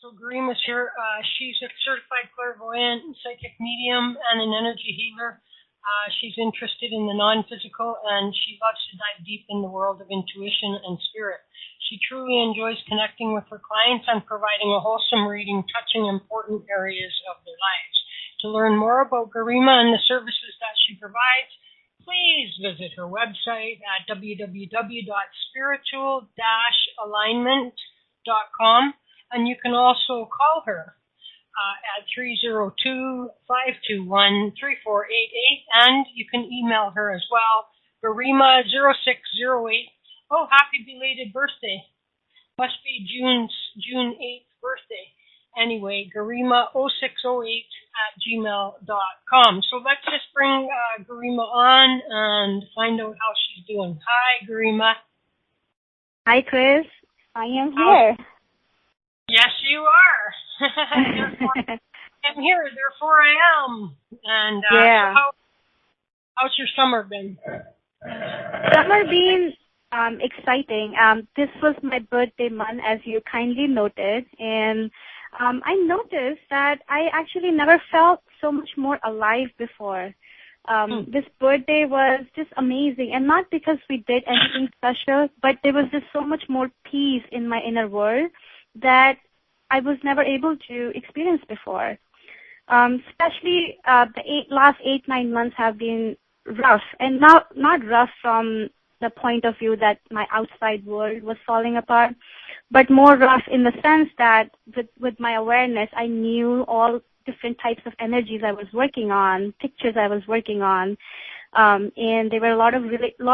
So Garima's here. She's a certified clairvoyant, psychic medium, and an energy healer. She's interested in the non-physical, and she loves to dive deep in the world of intuition and spirit. She truly enjoys connecting with her clients and providing a wholesome reading touching important areas of their lives. To learn more about Garima and the services that she provides, please visit her website at www.spiritual-alignment.com, and you can also call her at 302-521-3488, and you can email her as well, Garima0608. Oh, happy belated birthday. Must be June 8th birthday. Anyway, Garima0608@gmail.com. So let's just bring Garima on and find out how she's doing. Hi, Garima. Hi, Chris. I am here. Yes, you are. I'm here, therefore I am. And yeah. So how's your summer been? Summer been exciting. This was my birthday month, as you kindly noted, and I noticed that I actually never felt so much more alive before. This birthday was just amazing, and not because we did anything special, but there was just so much more peace in my inner world that I was never able to experience before. Especially the last 8-9 months have been rough, and not rough from the point of view that my outside world was falling apart, but more rough in the sense that with my awareness, I knew all different types of energies I was working on, pictures I was working on, and there were a lot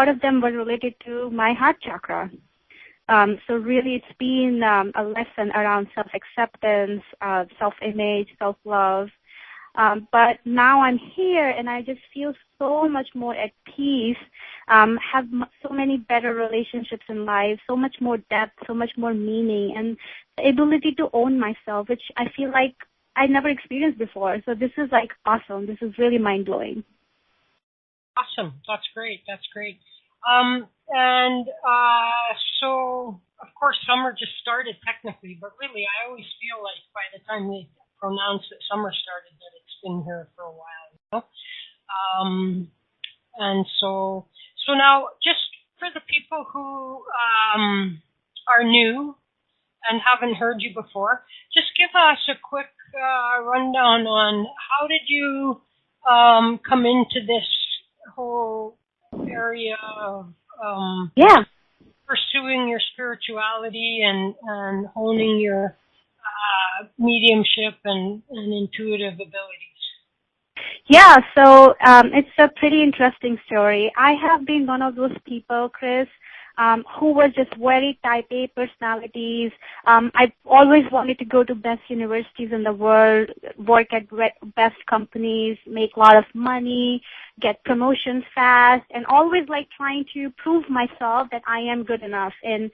of them were related to my heart chakra. So really, it's been a lesson around self-acceptance, self-image, self-love. But now I'm here, and I just feel so much more at peace, have so many better relationships in life, so much more depth, so much more meaning, and the ability to own myself, which I feel like I never experienced before. So this is like awesome. This is really mind-blowing. Awesome. That's great. That's great. So, of course, summer just started technically, but really I always feel like by the time we pronounce that summer started that it's been here for a while, you know? And so now, just for the people who are new and haven't heard you before, just give us a quick rundown on how did you come into this whole area of pursuing your spirituality and honing your mediumship and intuitive abilities. Yeah, so it's a pretty interesting story. I have been one of those people, Chris, who was just very type A personalities. I always wanted to go to best universities in the world, work at best companies, make a lot of money, get promotions fast, and always like trying to prove myself that I am good enough, and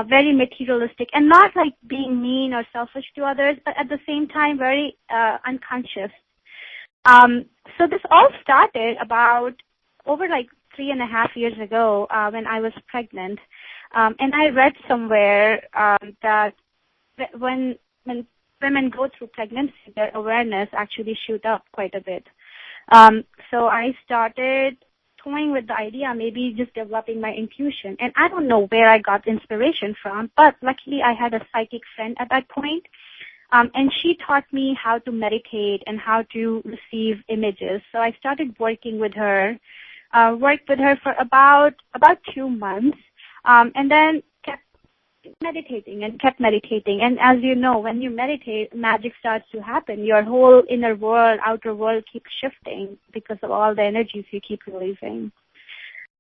very materialistic, and not like being mean or selfish to others, but at the same time very unconscious. So this all started about over like 3.5 years ago when I was pregnant. And I read somewhere that when women go through pregnancy, their awareness actually shoot up quite a bit. So I started toying with the idea, maybe just developing my intuition. And I don't know where I got inspiration from, but luckily I had a psychic friend at that point. And she taught me how to meditate and how to receive images. So I started working with her. Worked with her for about 2 months, and then kept meditating. And as you know, when you meditate, magic starts to happen. Your whole inner world, outer world keeps shifting because of all the energies you keep releasing.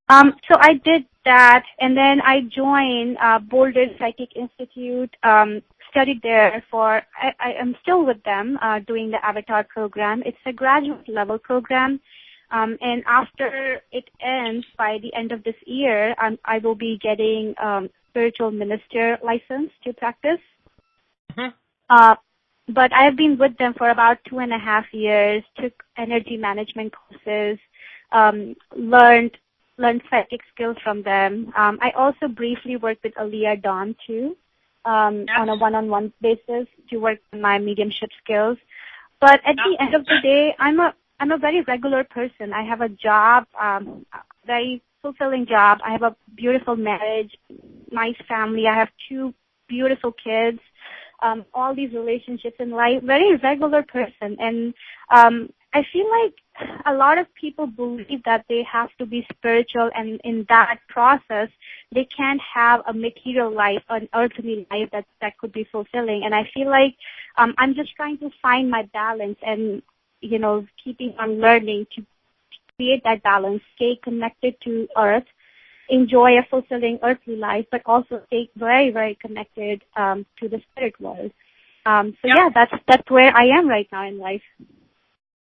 So I did that, and then I joined Boulder Psychic Institute, studied there I am still with them doing the Avatar program. It's a graduate level program. And after it ends by the end of this year, I will be getting spiritual minister license to practice. Mm-hmm. But I have been with them for about 2.5 years, took energy management courses, learned psychic skills from them. I also briefly worked with Aliyah Dawn too. on a one-on-one basis to work on my mediumship skills. But at the end of the day, I'm a very regular person. I have a job, very fulfilling job. I have a beautiful marriage, nice family. I have 2 beautiful kids, all these relationships in life, very regular person. And I feel like a lot of people believe that they have to be spiritual, and in that process, they can't have a material life, an earthly life that could be fulfilling. And I feel like I'm just trying to find my balance and, keeping on learning to create that balance, stay connected to earth, enjoy a fulfilling earthly life, but also stay very, very connected to the spirit world. That's where I am right now in life.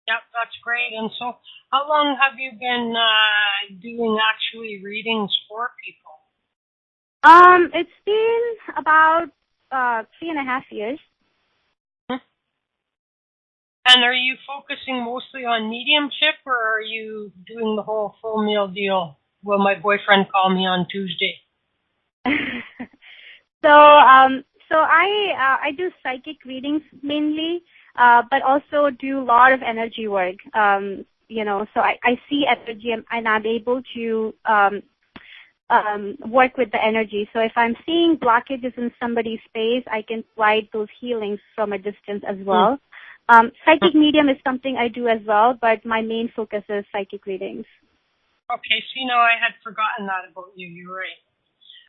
Yep, that's great. And so how long have you been doing actually readings for people? It's been about 3.5 years. And are you focusing mostly on mediumship, or are you doing the whole full meal deal? Will my boyfriend call me on Tuesday? So I do psychic readings mainly, but also do a lot of energy work. So I see energy and I'm able to work with the energy. So if I'm seeing blockages in somebody's space, I can provide those healings from a distance as well. Psychic medium is something I do as well, but my main focus is psychic readings. Okay, so I had forgotten that about you. You're right.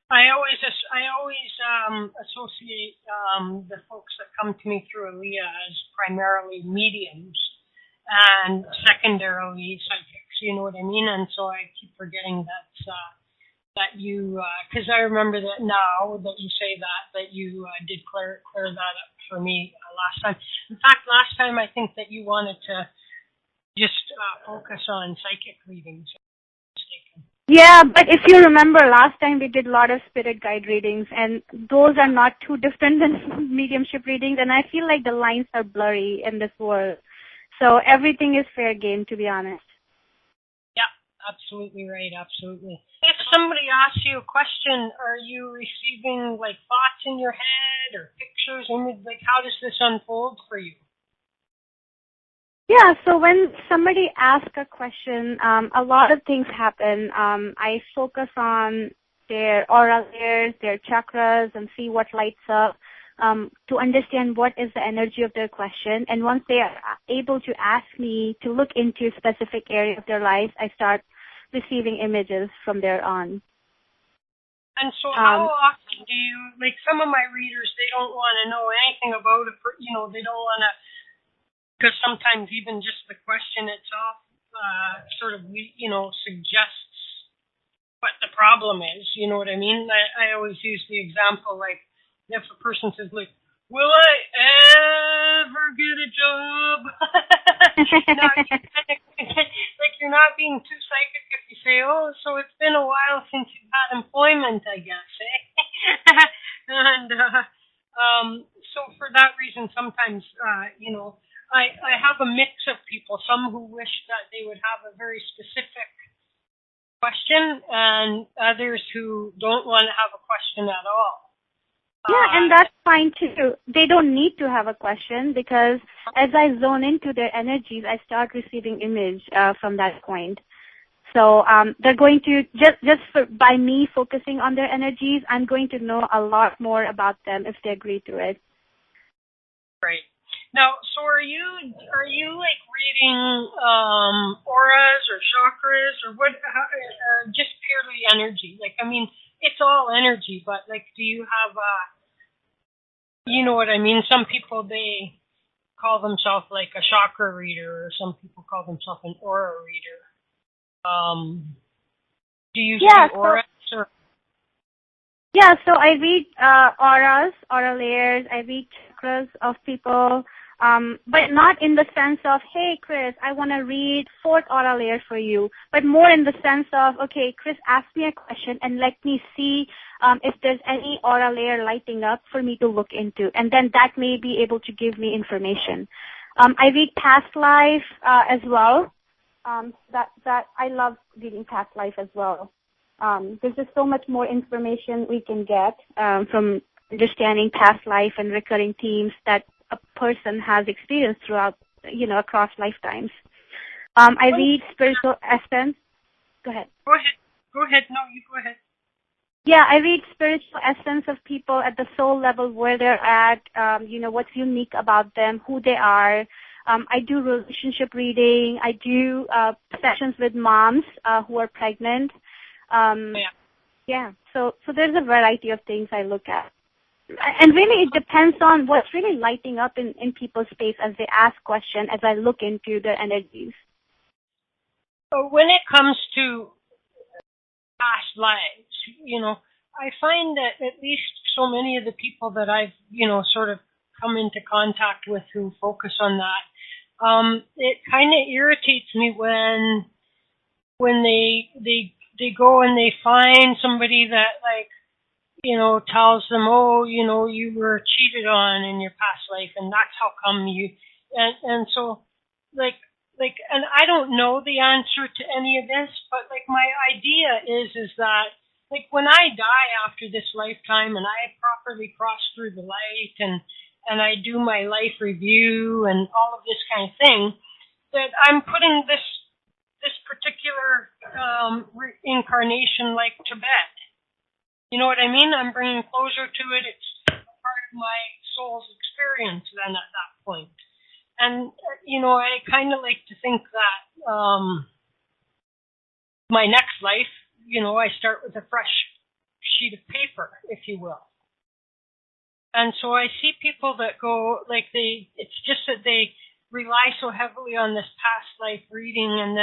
I always associate the folks that come to me through Aaliyah as primarily mediums and secondarily psychics. You know what I mean? And so I keep forgetting that you, because I remember that now that you say that you did clear that up for me last time. In fact, last time I think that you wanted to just focus on psychic readings. Yeah, but if you remember last time we did a lot of spirit guide readings, and those are not too different than mediumship readings, and I feel like the lines are blurry in this world. So everything is fair game, to be honest. Yeah, absolutely right, absolutely. If somebody asks you a question, are you receiving like thoughts in your head or pictures, like how does this unfold for you? Yeah, so when somebody asks a question, a lot of things happen. I focus on their aura layers, their chakras, and see what lights up to understand what is the energy of their question. And once they are able to ask me to look into a specific area of their life, I start receiving images from there on. And so how often do you, like some of my readers, they don't want to know anything about it, they don't want to, because sometimes even just the question itself sort of, suggests what the problem is. You know what I mean? I always use the example, like, if a person says, like, will I ever get a job? You're not being too psychic if you say, oh, so it's been a while since you've had employment, I guess, eh? And so for that reason, sometimes, I have a mix of people, some who wish that they would have a very specific question and others who don't want to have a question at all. Yeah, and that's fine too. They don't need to have a question because as I zone into their energies, I start receiving image from that point. So they're going to, by me focusing on their energies, I'm going to know a lot more about them if they agree to it. Right. Now, so are you like reading auras or chakras or what? Just purely energy? Like, I mean, it's all energy, but like, do you have you know what I mean? Some people they call themselves like a chakra reader, or some people call themselves an aura reader. Do you see auras? So I read auras, aura layers. I read chakras of people. But not in the sense of, hey, Chris, I want to read 4th aura layer for you, but more in the sense of, okay, Chris, ask me a question and let me see if there's any aura layer lighting up for me to look into, and then that may be able to give me information. I read past life as well. That I love reading past life as well. There's just so much more information we can get from understanding past life and recurring themes that a person has experienced throughout, across lifetimes. I read spiritual essence. Go ahead. Go ahead. No, you go ahead. Yeah, I read spiritual essence of people at the soul level, where they're at, what's unique about them, who they are. I do relationship reading. I do sessions with moms who are pregnant. Yeah, so there's a variety of things I look at. And really, it depends on what's really lighting up in people's space as they ask questions, as I look into their energies. When it comes to past lives, I find that at least so many of the people that I've, sort of come into contact with who focus on that, it kind of irritates me when they go and they find somebody that, like, tells them, oh, you were cheated on in your past life, and that's how come you, and so, like, and I don't know the answer to any of this, but, like, my idea is that, like, when I die after this lifetime and I properly cross through the light and I do my life review and all of this kind of thing, that I'm putting this particular incarnation like to bed. You know what I mean? I'm bringing closure to it. It's part of my soul's experience then at that point. And, I kind of like to think that my next life, I start with a fresh sheet of paper, if you will. And so I see people that go, like, it's just that they rely so heavily on this past life reading, and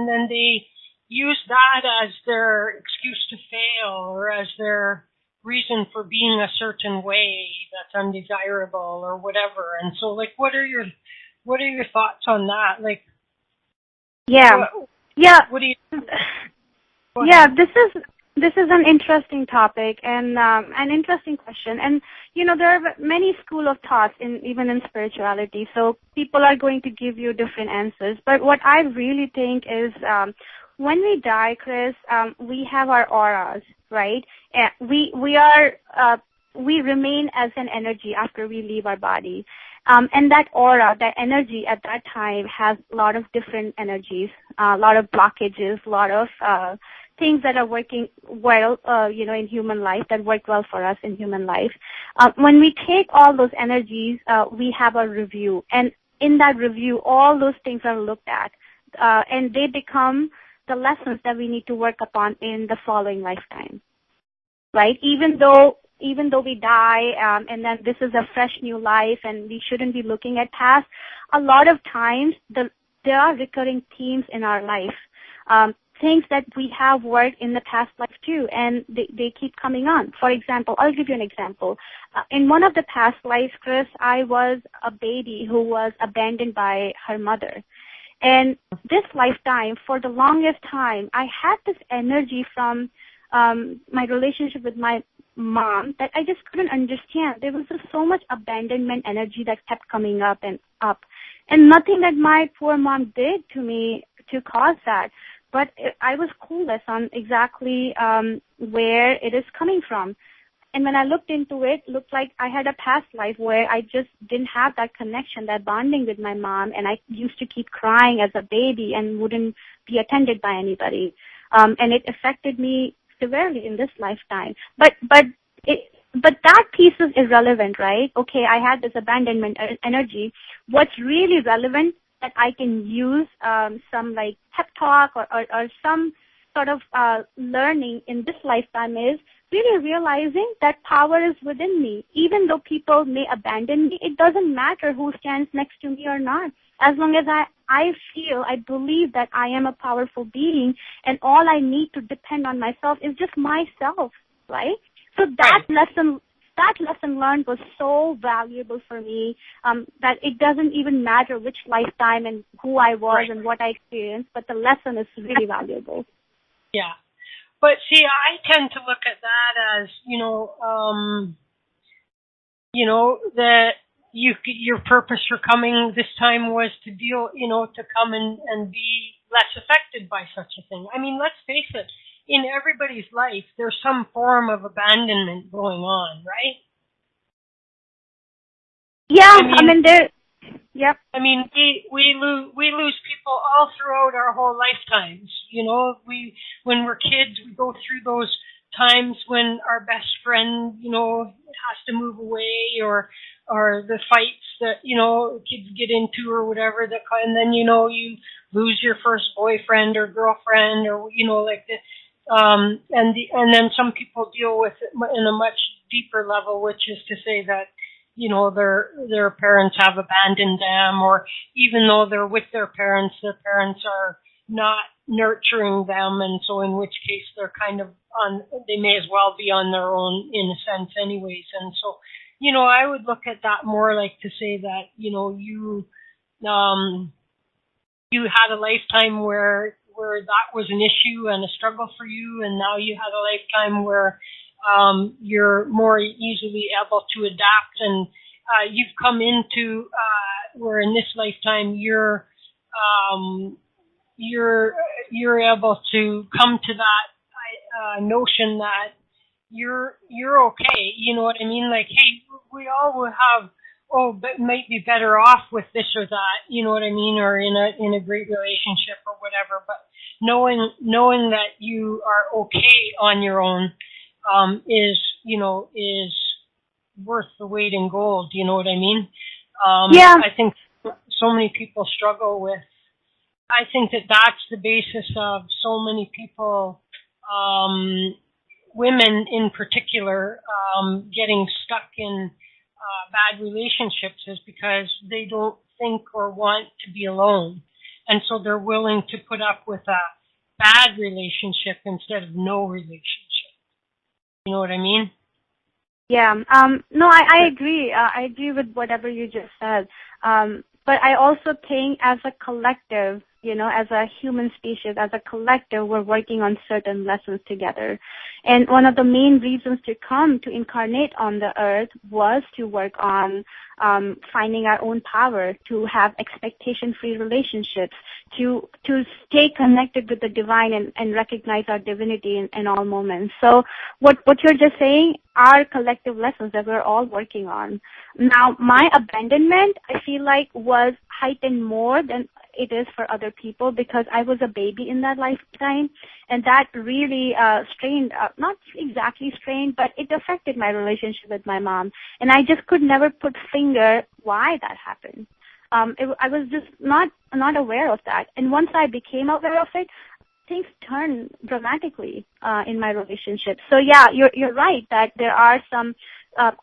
then they use that as their excuse to fail, or as their reason for being a certain way that's undesirable or whatever. And so, like, what are your thoughts on that? Like, what do you? Yeah, this is an interesting topic and an interesting question. And there are many school of thoughts even in spirituality. So people are going to give you different answers. But what I really think is, when we die, Chris, we have our auras, right? We remain as an energy after we leave our body. And that aura, that energy at that time has a lot of different energies, a lot of blockages, a lot of things that are working well, in human life, that work well for us in human life. When we take all those energies, we have a review. And in that review, all those things are looked at, and they become the lessons that we need to work upon in the following lifetime, right? Even though we die, and then this is a fresh new life, and we shouldn't be looking at past, a lot of times there are recurring themes in our life, things that we have worked in the past life too, and they keep coming on. For example, I'll give you an example. In one of the past lives, Chris, I was a baby who was abandoned by her mother. And this lifetime, for the longest time, I had this energy from my relationship with my mom that I just couldn't understand. There was just so much abandonment energy that kept coming up and up. And nothing that my poor mom did to me to cause that. But I was clueless on exactly where it is coming from. And when I looked into it, it looked like I had a past life where I just didn't have that connection, that bonding with my mom, and I used to keep crying as a baby and wouldn't be attended by anybody. And it affected me severely in this lifetime. But that piece is irrelevant, right? Okay, I had this abandonment energy. What's really relevant that I can use some like pep talk or some sort of learning in this lifetime is really realizing that power is within me. Even though people may abandon me, it doesn't matter who stands next to me or not. As long as I believe that I am a powerful being, and all I need to depend on myself is just myself, right? So that lesson learned was so valuable for me that it doesn't even matter which lifetime and who I was and what I experienced, but the lesson is really valuable. Yeah. But see, I tend to look at that as, that your purpose for coming this time was to deal, to come and be less affected by such a thing. I mean, let's face it, in everybody's life, there's some form of abandonment going on, right? Yeah, yep. I mean, we lose people all throughout our whole lifetimes. When we're kids, we go through those times when our best friend, has to move away, or the fights that kids get into or whatever. And then you lose your first boyfriend or girlfriend, or like the and then some people deal with it in a much deeper level, which is to say that their parents have abandoned them, or even though they're with their parents are not nurturing them, and so in which case they're kind of they may as well be on their own in a sense anyways. And so I would look at that more like to say that you had a lifetime where that was an issue and a struggle for you, and now you had a lifetime where you're more easily able to adapt, and you've come into where in this lifetime you're able to come to that notion that you're okay. You know what I mean? Like, hey, we all will have but might be better off with this or that. You know what I mean? Or in a great relationship or whatever. But knowing that you are okay on your own is worth the weight in gold. You know what I mean? Yeah. I think so many people struggle with. I think that's the basis of so many people, women in particular, getting stuck in bad relationships, is because they don't think or want to be alone. And so they're willing to put up with a bad relationship instead of no relationship. You know what I mean? Yeah. No, I agree. I agree with whatever you just said. But I also think as a collective, as a human species, as a collective, we're working on certain lessons together. And one of the main reasons to come to incarnate on the earth was to work on finding our own power, to have expectation-free relationships, to stay connected with the divine and recognize our divinity in all moments. So what you're just saying are collective lessons that we're all working on. Now, my abandonment, I feel like, was heightened more than it is for other people because I was a baby in that lifetime, and that really strained, not exactly strained, but it affected my relationship with my mom, and I just could never put finger why that happened. I was just not aware of that, and once I became aware of it, things turned dramatically in my relationship. So yeah, you're right that there are some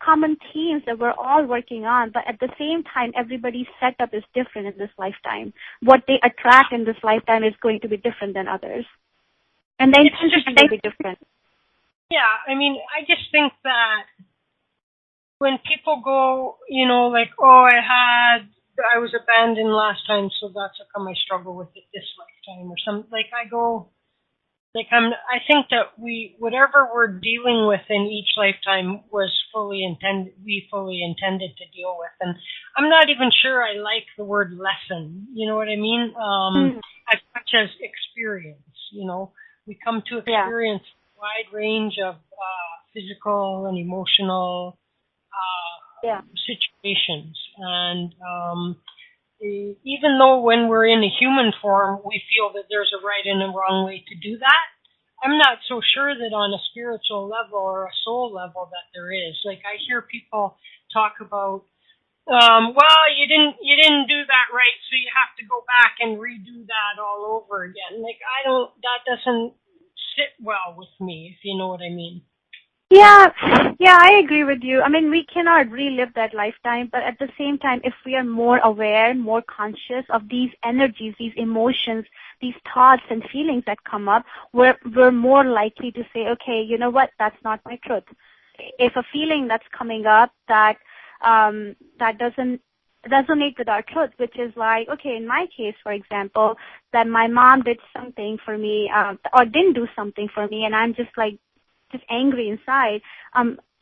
common themes that we're all working on, but at the same time, everybody's setup is different in this lifetime. What they attract in this lifetime is going to be different than oothers. And the intention will be different. Yeah, I mean, I just think that when people go, like, I was abandoned last time, so that's how come I struggle with it this lifetime, or something, like, I think that whatever we're dealing with in each lifetime was we fully intended to deal with. And I'm not even sure I like the word lesson, you know what I mean? As much as experience, we come to experience a wide range of physical and emotional situations. And even though when we're in a human form, we feel that there's a right and a wrong way to do that, I'm not so sure that on a spiritual level or a soul level that there is. Like, I hear people talk about, you didn't do that right, so you have to go back and redo that all over again. Like, that doesn't sit well with me, if you know what I mean. Yeah, I agree with you. I mean, we cannot relive that lifetime, but at the same time, if we are more aware, more conscious of these energies, these emotions, these thoughts and feelings that come up, we're more likely to say, okay, you know what, that's not my truth. If a feeling that's coming up that doesn't resonate with our truth, which is like, okay, in my case, for example, that my mom did something for me or didn't do something for me, and I'm just angry inside.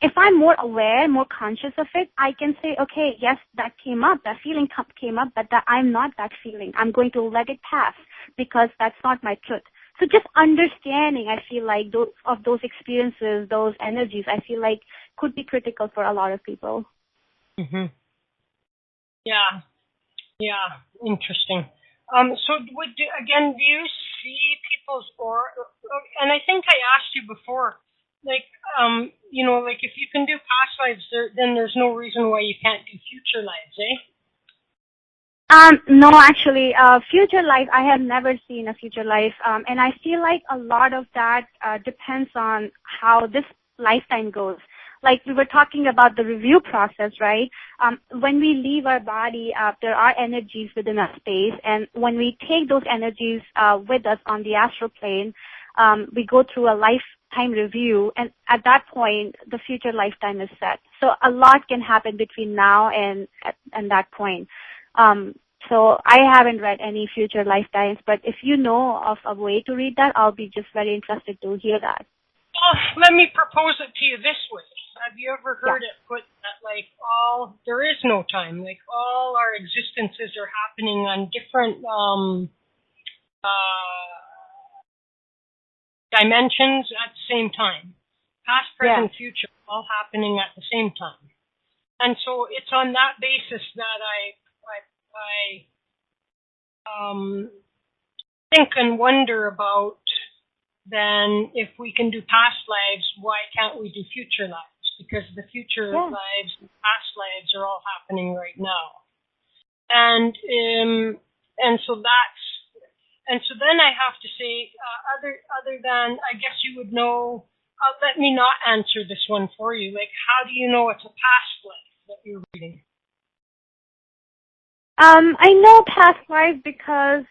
If I'm more aware, more conscious of it, I can say, okay, yes, that came up, that feeling came up, but that I'm not that feeling. I'm going to let it pass because that's not my truth. So just understanding, I feel like, those experiences, those energies, I feel like could be critical for a lot of people. Mm-hmm. Yeah. Yeah. Interesting. So do you see people's aura? And I think I asked you before, like, like if you can do past lives, then there's no reason why you can't do future lives, eh? No, actually, future life, I have never seen a future life. And I feel like a lot of that depends on how this lifetime goes. Like we were talking about the review process, right? When we leave our body, there are energies within our space. And when we take those energies with us on the astral plane, we go through a lifetime review. And at that point, the future lifetime is set. So a lot can happen between now and that point. So I haven't read any future lifetimes, but if you know of a way to read that, I'll be just very interested to hear that. Well, let me propose it to you this way. Have you ever heard it put that, like, there is no time, like all our existences are happening on different dimensions at the same time. Past, present, future, all happening at the same time. And so it's on that basis that I think and wonder about, then if we can do past lives, why can't we do future lives? Because the future lives and past lives are all happening right now. And so then I have to say, other than, I guess you would know, let me not answer this one for you. Like, how do you know it's a past life that you're reading? I know past life because,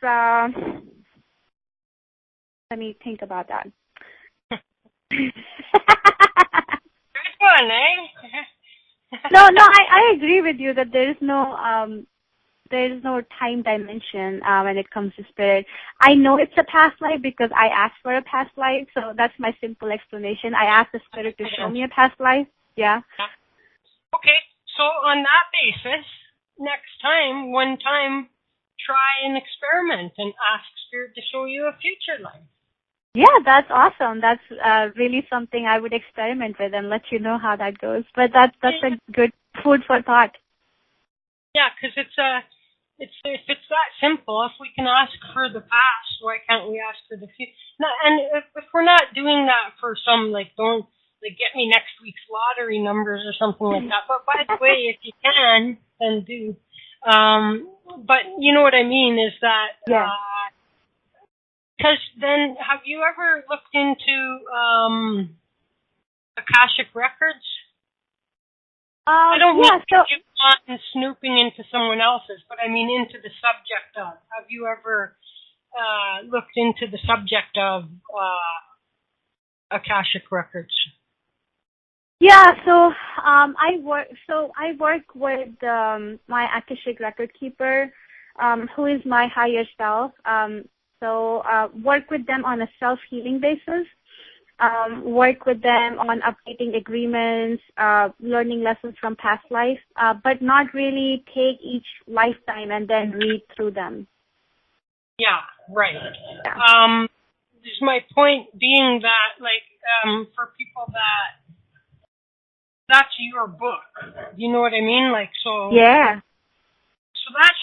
let me think about that. Good one, eh? No, I agree with you that there is no time dimension when it comes to spirit. I know it's a past life because I asked for a past life, so that's my simple explanation. I asked the spirit to show me a past life. Yeah. Okay, so on that basis, one time, try an experiment and ask spirit to show you a future life. Yeah, that's awesome. That's really something I would experiment with and let you know how that goes. But that's a good food for thought. Yeah, because if it's that simple, if we can ask for the past, why can't we ask for the future? No, and if we're not doing that for some, don't get me next week's lottery numbers or something like that. But by the way, if you can, then do. But you know what I mean is that. Yeah. Because then, have you ever looked into Akashic records? I don't mean you've gone snooping into someone else's, but I mean into the subject of. Have you ever looked into the subject of Akashic records? Yeah, so I work with my Akashic record keeper, who is my higher self. So work with them on a self-healing basis, work with them on updating agreements, learning lessons from past life, but not really take each lifetime and then read through them. Yeah, right. Yeah. Just my point being that, for people that's your book. You know what I mean? Yeah. So that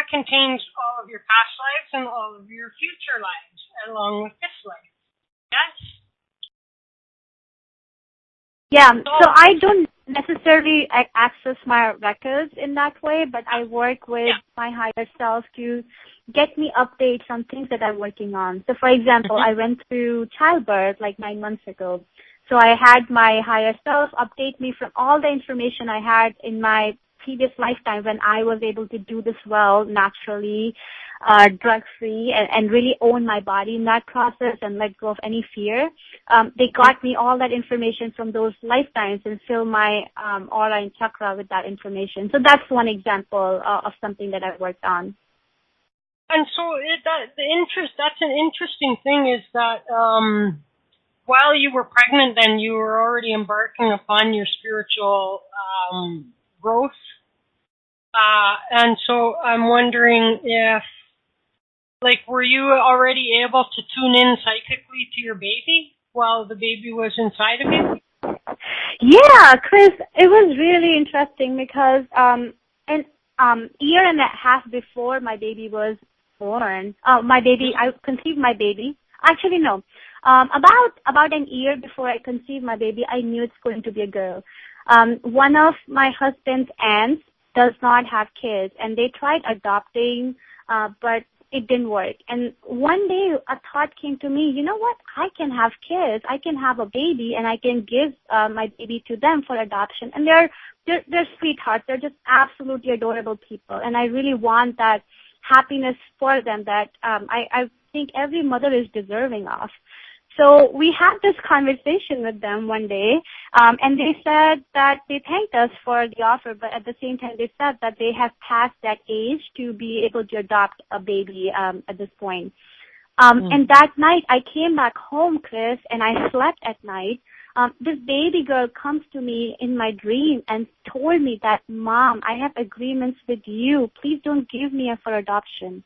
contains all of your past lives and all of your future lives, along with this life. Yes? Yeah, so I don't necessarily access my records in that way, but I work with my higher self to get me updates on things that I'm working on. So, for example, I went through childbirth 9 months ago. So I had my higher self update me from all the information I had in my previous lifetime when I was able to do this well, naturally, drug-free, and really own my body in that process and let go of any fear. They got me all that information from those lifetimes and fill my aura and chakra with that information. So that's one example of something that I've worked on. And so that's an interesting thing is that while you were pregnant, then you were already embarking upon your spiritual growth. And so I'm wondering if, were you already able to tune in psychically to your baby while the baby was inside of you? Yeah, Chris, it was really interesting because, and year and a half before my baby was born, I conceived my baby. Actually, no. About an year before I conceived my baby, I knew it's going to be a girl. One of my husband's aunts does not have kids, and they tried adopting, but it didn't work. And one day a thought came to me, you know what? I can have kids. I can have a baby, and I can give my baby to them for adoption. And they're sweethearts. They're just absolutely adorable people. And I really want that happiness for them that I think every mother is deserving of. So we had this conversation with them one day, and they said that they thanked us for the offer, but at the same time they said that they have passed that age to be able to adopt a baby at this point. And that night I came back home, Chris, and I slept at night. This baby girl comes to me in my dream and told me that, Mom, I have agreements with you. Please don't give me for adoption.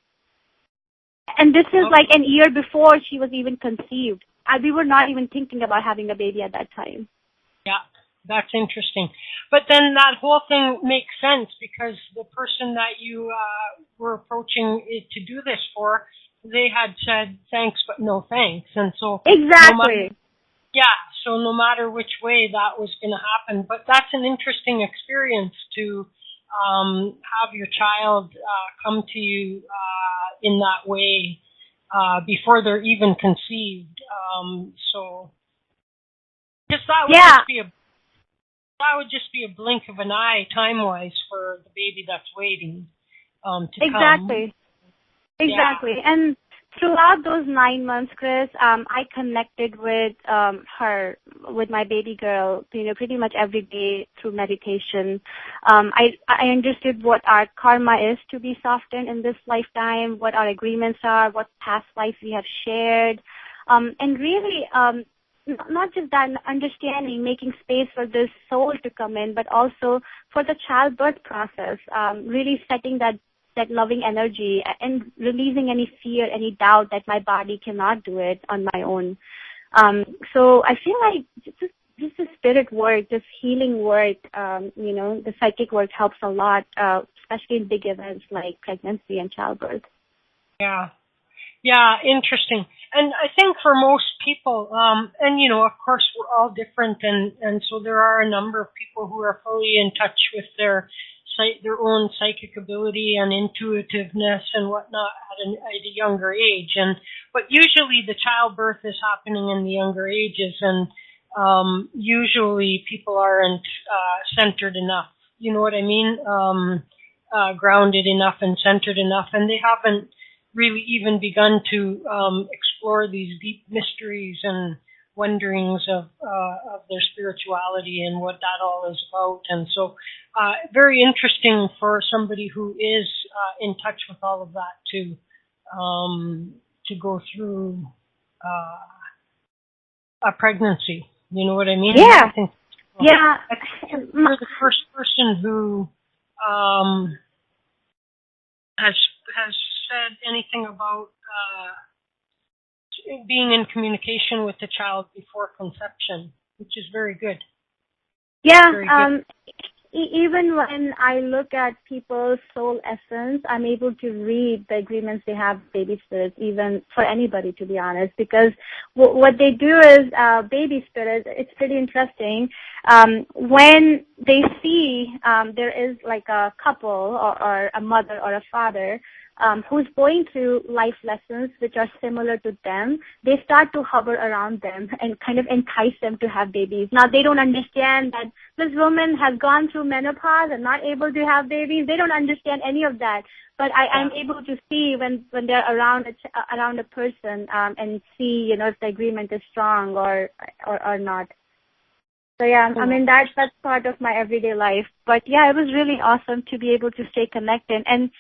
And this is like an year before she was even conceived. We were not even thinking about having a baby at that time. Yeah, that's interesting. But then that whole thing makes sense because the person that you were approaching to do this for, they had said thanks but no thanks. And so exactly. So no matter which way that was going to happen. But that's an interesting experience to have your child come to you in that way before they're even conceived. So just that would just be a blink of an eye time-wise for the baby that's waiting to come. Exactly. And throughout those 9 months, Chris, I connected with her, with my baby girl, pretty much every day through meditation. I understood what our karma is to be softened in this lifetime, what our agreements are, what past life we have shared, and really not just that, understanding, making space for this soul to come in, but also for the childbirth process, really setting that loving energy and releasing any fear, any doubt that my body cannot do it on my own. So I feel like just the spirit work, this healing work, the psychic work helps a lot, especially in big events like pregnancy and childbirth. Yeah, interesting. And I think for most people, and of course we're all different, and so there are a number of people who are fully in touch with their own psychic ability and intuitiveness and whatnot at a younger age. But usually the childbirth is happening in the younger ages, and usually people aren't centered enough. You know what I mean? Grounded enough and centered enough, and they haven't really even begun to explore these deep mysteries and wonderings of their spirituality and what that all is about. And so very interesting for somebody who is in touch with all of that to go through a pregnancy. You know what I mean? Yeah. I think you're the first person who has said anything about being in communication with the child before conception, which is very good. Yeah, very good. Even when I look at people's soul essence, I'm able to read the agreements they have with baby spirits, even for anybody, to be honest, because what they do is baby spirits, it's pretty interesting. When they see there is like a couple or a mother or a father who's going through life lessons which are similar to them, they start to hover around them and kind of entice them to have babies. Now, they don't understand that this woman has gone through menopause and not able to have babies. They don't understand any of that. But I'm able to see when they're around a person and see, if the agreement is strong or not. So, yeah, I mean, that's part of my everyday life. But, yeah, it was really awesome to be able to stay connected. And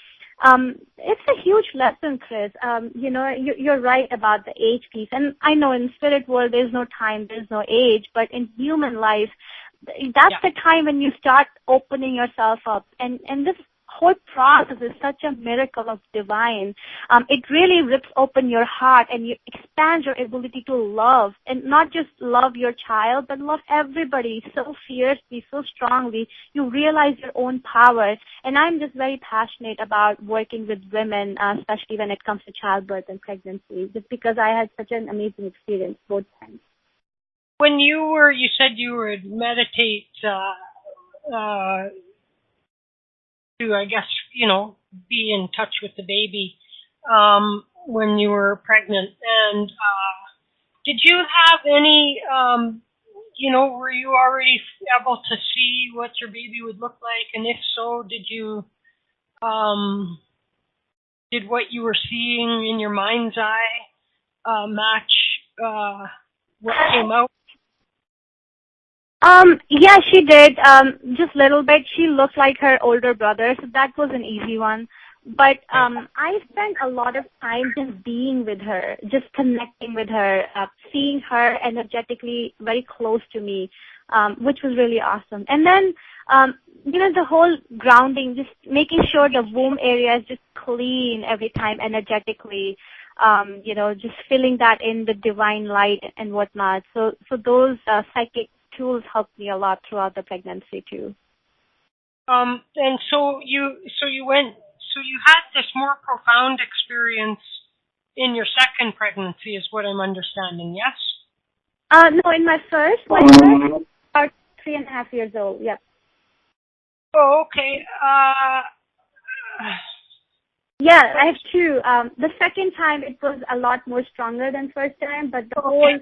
it's a huge lesson, Chris. You're right about the age piece. And I know in spirit world there's no time, there's no age, but in human life, that's the time when you start opening yourself up. And this whole process is such a miracle of divine. It really rips open your heart and you expand your ability to love, and not just love your child, but love everybody so fiercely, so strongly. You realize your own power. And I'm just very passionate about working with women, especially when it comes to childbirth and pregnancy, just because I had such an amazing experience both times. When you said you would meditate to, I guess, be in touch with the baby when you were pregnant. And did you have any, were you already able to see what your baby would look like? And if so, did what you were seeing in your mind's eye match what came out? Yeah, she did. Just a little bit. She looked like her older brother, so that was an easy one. But I spent a lot of time just being with her, just connecting with her, seeing her energetically very close to me, which was really awesome. And then, the whole grounding, just making sure the womb area is just clean every time energetically, just filling that in the divine light and whatnot. So those psychic tools helped me a lot throughout the pregnancy too. And so you had this more profound experience in your second pregnancy, is what I'm understanding, yes? No, in my first, about 3.5 years old, yep. Oh, okay. Yeah, I have two. The second time it was a lot more stronger than first time, but the whole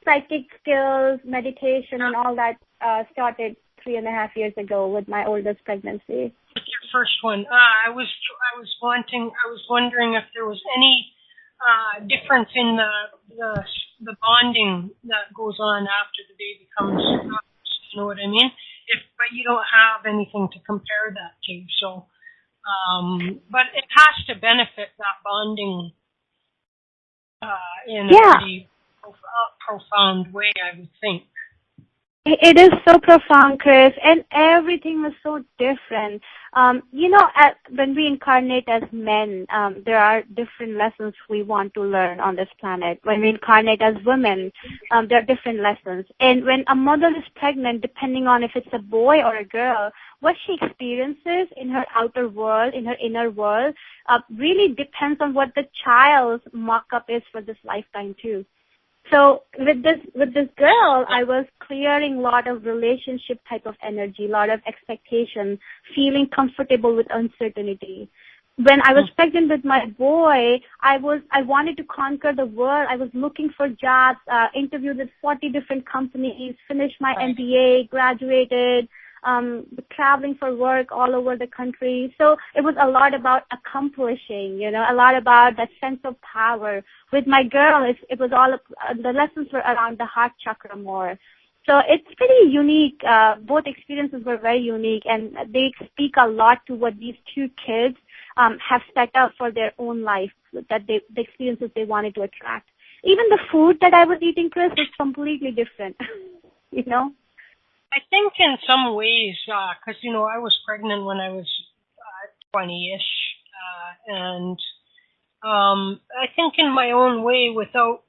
psychic skills, meditation, and all that started 3.5 years ago with my oldest pregnancy. With your first one, I was wondering if there was any difference in the bonding that goes on after the baby comes. You know what I mean? But you don't have anything to compare that to, so. But it has to benefit that bonding in a pretty profound way, I would think. It is so profound, Chris, and everything was so different. When we incarnate as men, there are different lessons we want to learn on this planet. When we incarnate as women, there are different lessons. And when a mother is pregnant, depending on if it's a boy or a girl, what she experiences in her outer world, in her inner world, really depends on what the child's mock-up is for this lifetime too. So with this girl, I was clearing a lot of relationship type of energy, a lot of expectation, feeling comfortable with uncertainty. When I was pregnant with my boy, I wanted to conquer the world. I was looking for jobs, interviewed with 40 different companies, finished my MBA, graduated, traveling for work all over the country. So it was a lot about accomplishing, a lot about that sense of power. With my girl, it was all, the lessons were around the heart chakra more. So it's pretty unique. Both experiences were very unique, and they speak a lot to what these two kids have set up for their own life, the experiences they wanted to attract. Even the food that I was eating, Chris, was completely different, I think in some ways, because, I was pregnant when I was 20-ish, and I think in my own way, without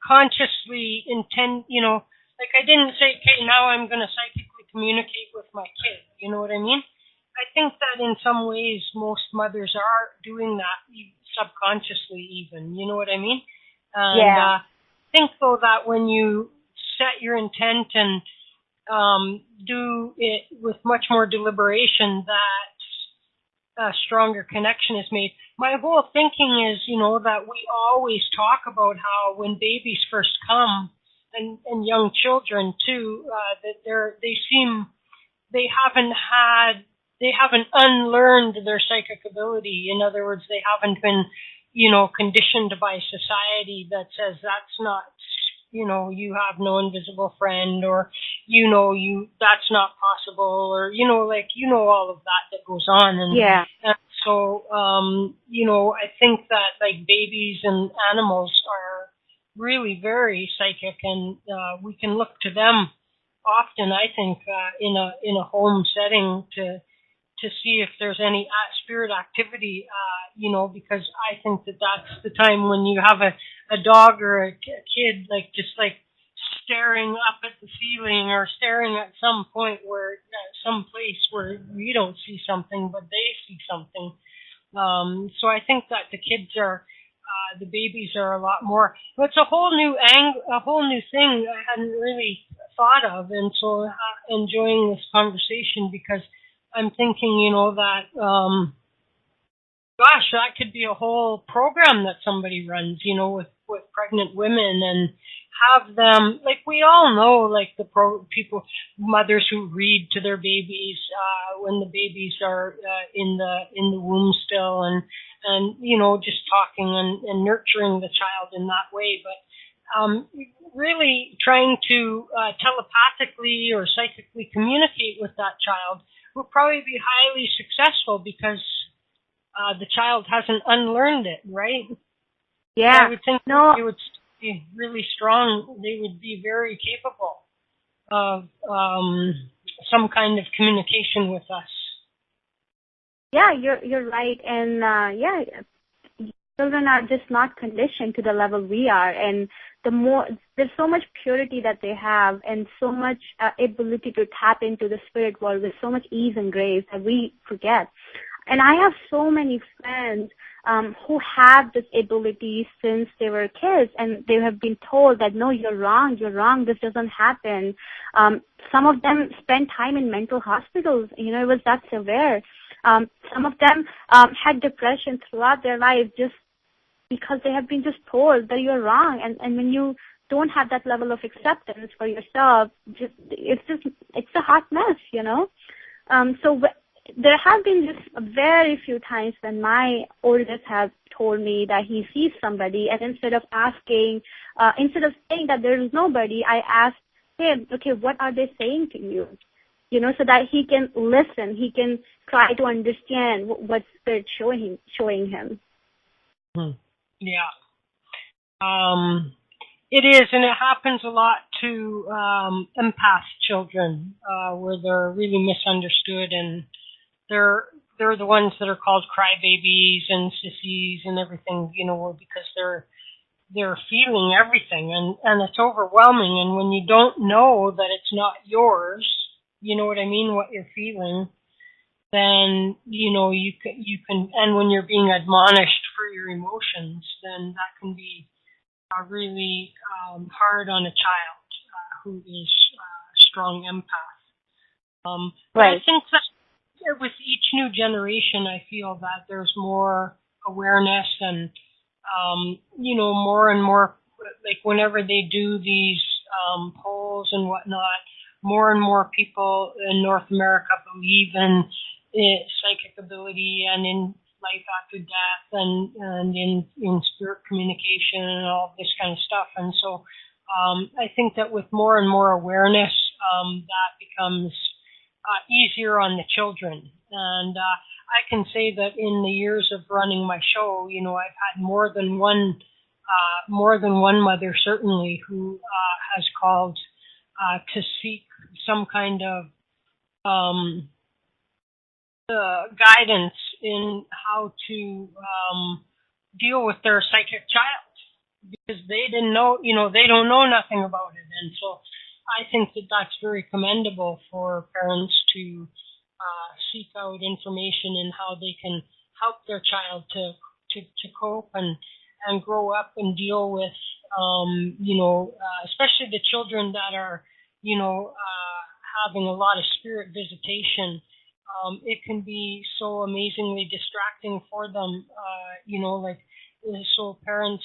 consciously I didn't say, okay, now I'm going to psychically communicate with my kid, you know what I mean? I think that in some ways, most mothers are doing that subconsciously even, you know what I mean? And I think, though, that when you set your intent and do it with much more deliberation, that a stronger connection is made. My whole thinking is, that we always talk about how when babies first come, and young children too, that they haven't unlearned their psychic ability. In other words, they haven't been, conditioned by society that says that's not, you have no invisible friend, or, that's not possible, or, all of that goes on. And so, I think that babies and animals are really very psychic, and we can look to them often, I think, in a home setting to see if there's any spirit activity, because I think that that's the time when you have a dog or a kid, just staring up at the ceiling or staring at some point where, some place where we don't see something, but they see something. So I think that the babies are a lot more. It's a whole new a whole new thing I hadn't really thought of, and so enjoying this conversation because I'm thinking, that, that could be a whole program that somebody runs, with pregnant women and have them, we all know, mothers who read to their babies, when the babies are, in the womb still and, just talking and nurturing the child in that way. But, really trying to, telepathically or psychically communicate with that child will probably be highly successful because, the child hasn't unlearned it, right? Yeah. I would think they would be really strong. They would be very capable of some kind of communication with us. Yeah, you're right, and children are just not conditioned to the level we are, and there's so much purity that they have, and so much ability to tap into the spirit world with so much ease and grace that we forget. And I have so many friends who have this ability since they were kids, and they have been told that, no, you're wrong, this doesn't happen. Some of them spent time in mental hospitals, it was that severe. Some of them had depression throughout their life just because they have been just told that you're wrong. And when you don't have that level of acceptance for yourself, it's a hot mess, There have been just very few times when my oldest has told me that he sees somebody, and instead of saying that there is nobody, I asked him, okay, what are they saying to you? So that he can listen, he can try to understand what spirit showing him. Yeah. It is, and it happens a lot to empath children, where they're really misunderstood, and they're the ones that are called crybabies and sissies and everything, because they're feeling everything, and it's overwhelming. And when you don't know that it's not yours, you know what I mean, what you're feeling, then you can, and when you're being admonished for your emotions, then that can be really hard on a child who is a strong empath. Right. I think that with each new generation, I feel that there's more awareness and, more and more, whenever they do these polls and whatnot, more and more people in North America believe in psychic ability and in life after death and in spirit communication and all this kind of stuff. And so I think that with more and more awareness, that becomes easier on the children. And I can say that in the years of running my show, I've had more than one mother certainly who has called to seek some kind of guidance in how to deal with their psychic child, because they didn't know, they don't know nothing about it. And so I think that that's very commendable for parents to seek out information in how they can help their child to cope and grow up and deal with, especially the children that are, having a lot of spirit visitation. It can be so amazingly distracting for them, so parents,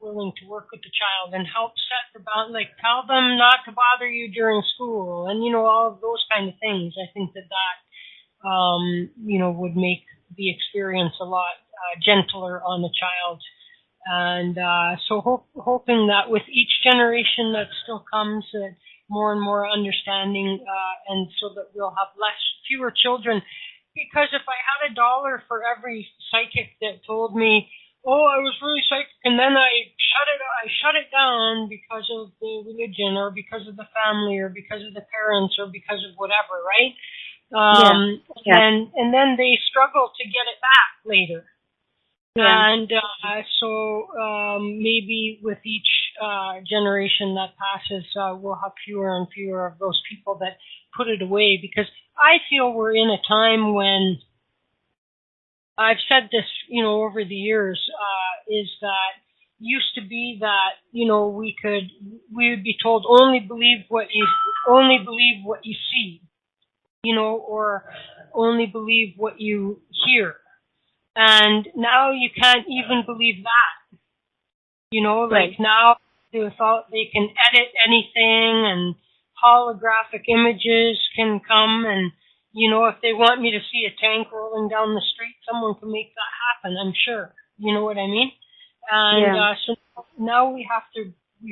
willing to work with the child and help set the bound, tell them not to bother you during school and, all of those kind of things. I think that would make the experience a lot gentler on the child. And so hoping that with each generation that still comes, that more and more understanding, and so that we'll have fewer children. Because if I had $1 for every psychic that told me, oh, I was really psychic, and then I shut it down because of the religion or because of the family or because of the parents or because of whatever, right? And then they struggle to get it back later. Yeah. And so maybe with each generation that passes, we'll have fewer and fewer of those people that put it away, because I feel we're in a time when, I've said this, over the years, is that used to be that, we would be told only believe what you see, or only believe what you hear. And now you can't even believe that. Like now they can edit anything, and holographic images can come, and if they want me to see a tank rolling down the street, someone can make that happen, I'm sure. You know what I mean? And so now we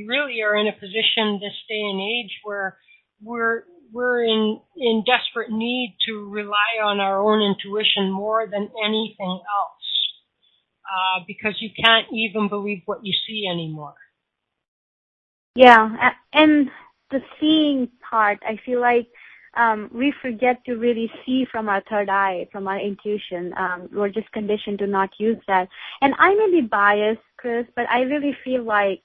really are in a position this day and age where we're in desperate need to rely on our own intuition more than anything else, because you can't even believe what you see anymore. Yeah, and the seeing part, I feel like we forget to really see from our third eye, from our intuition. We're just conditioned to not use that. And I may be biased, Chris, but I really feel like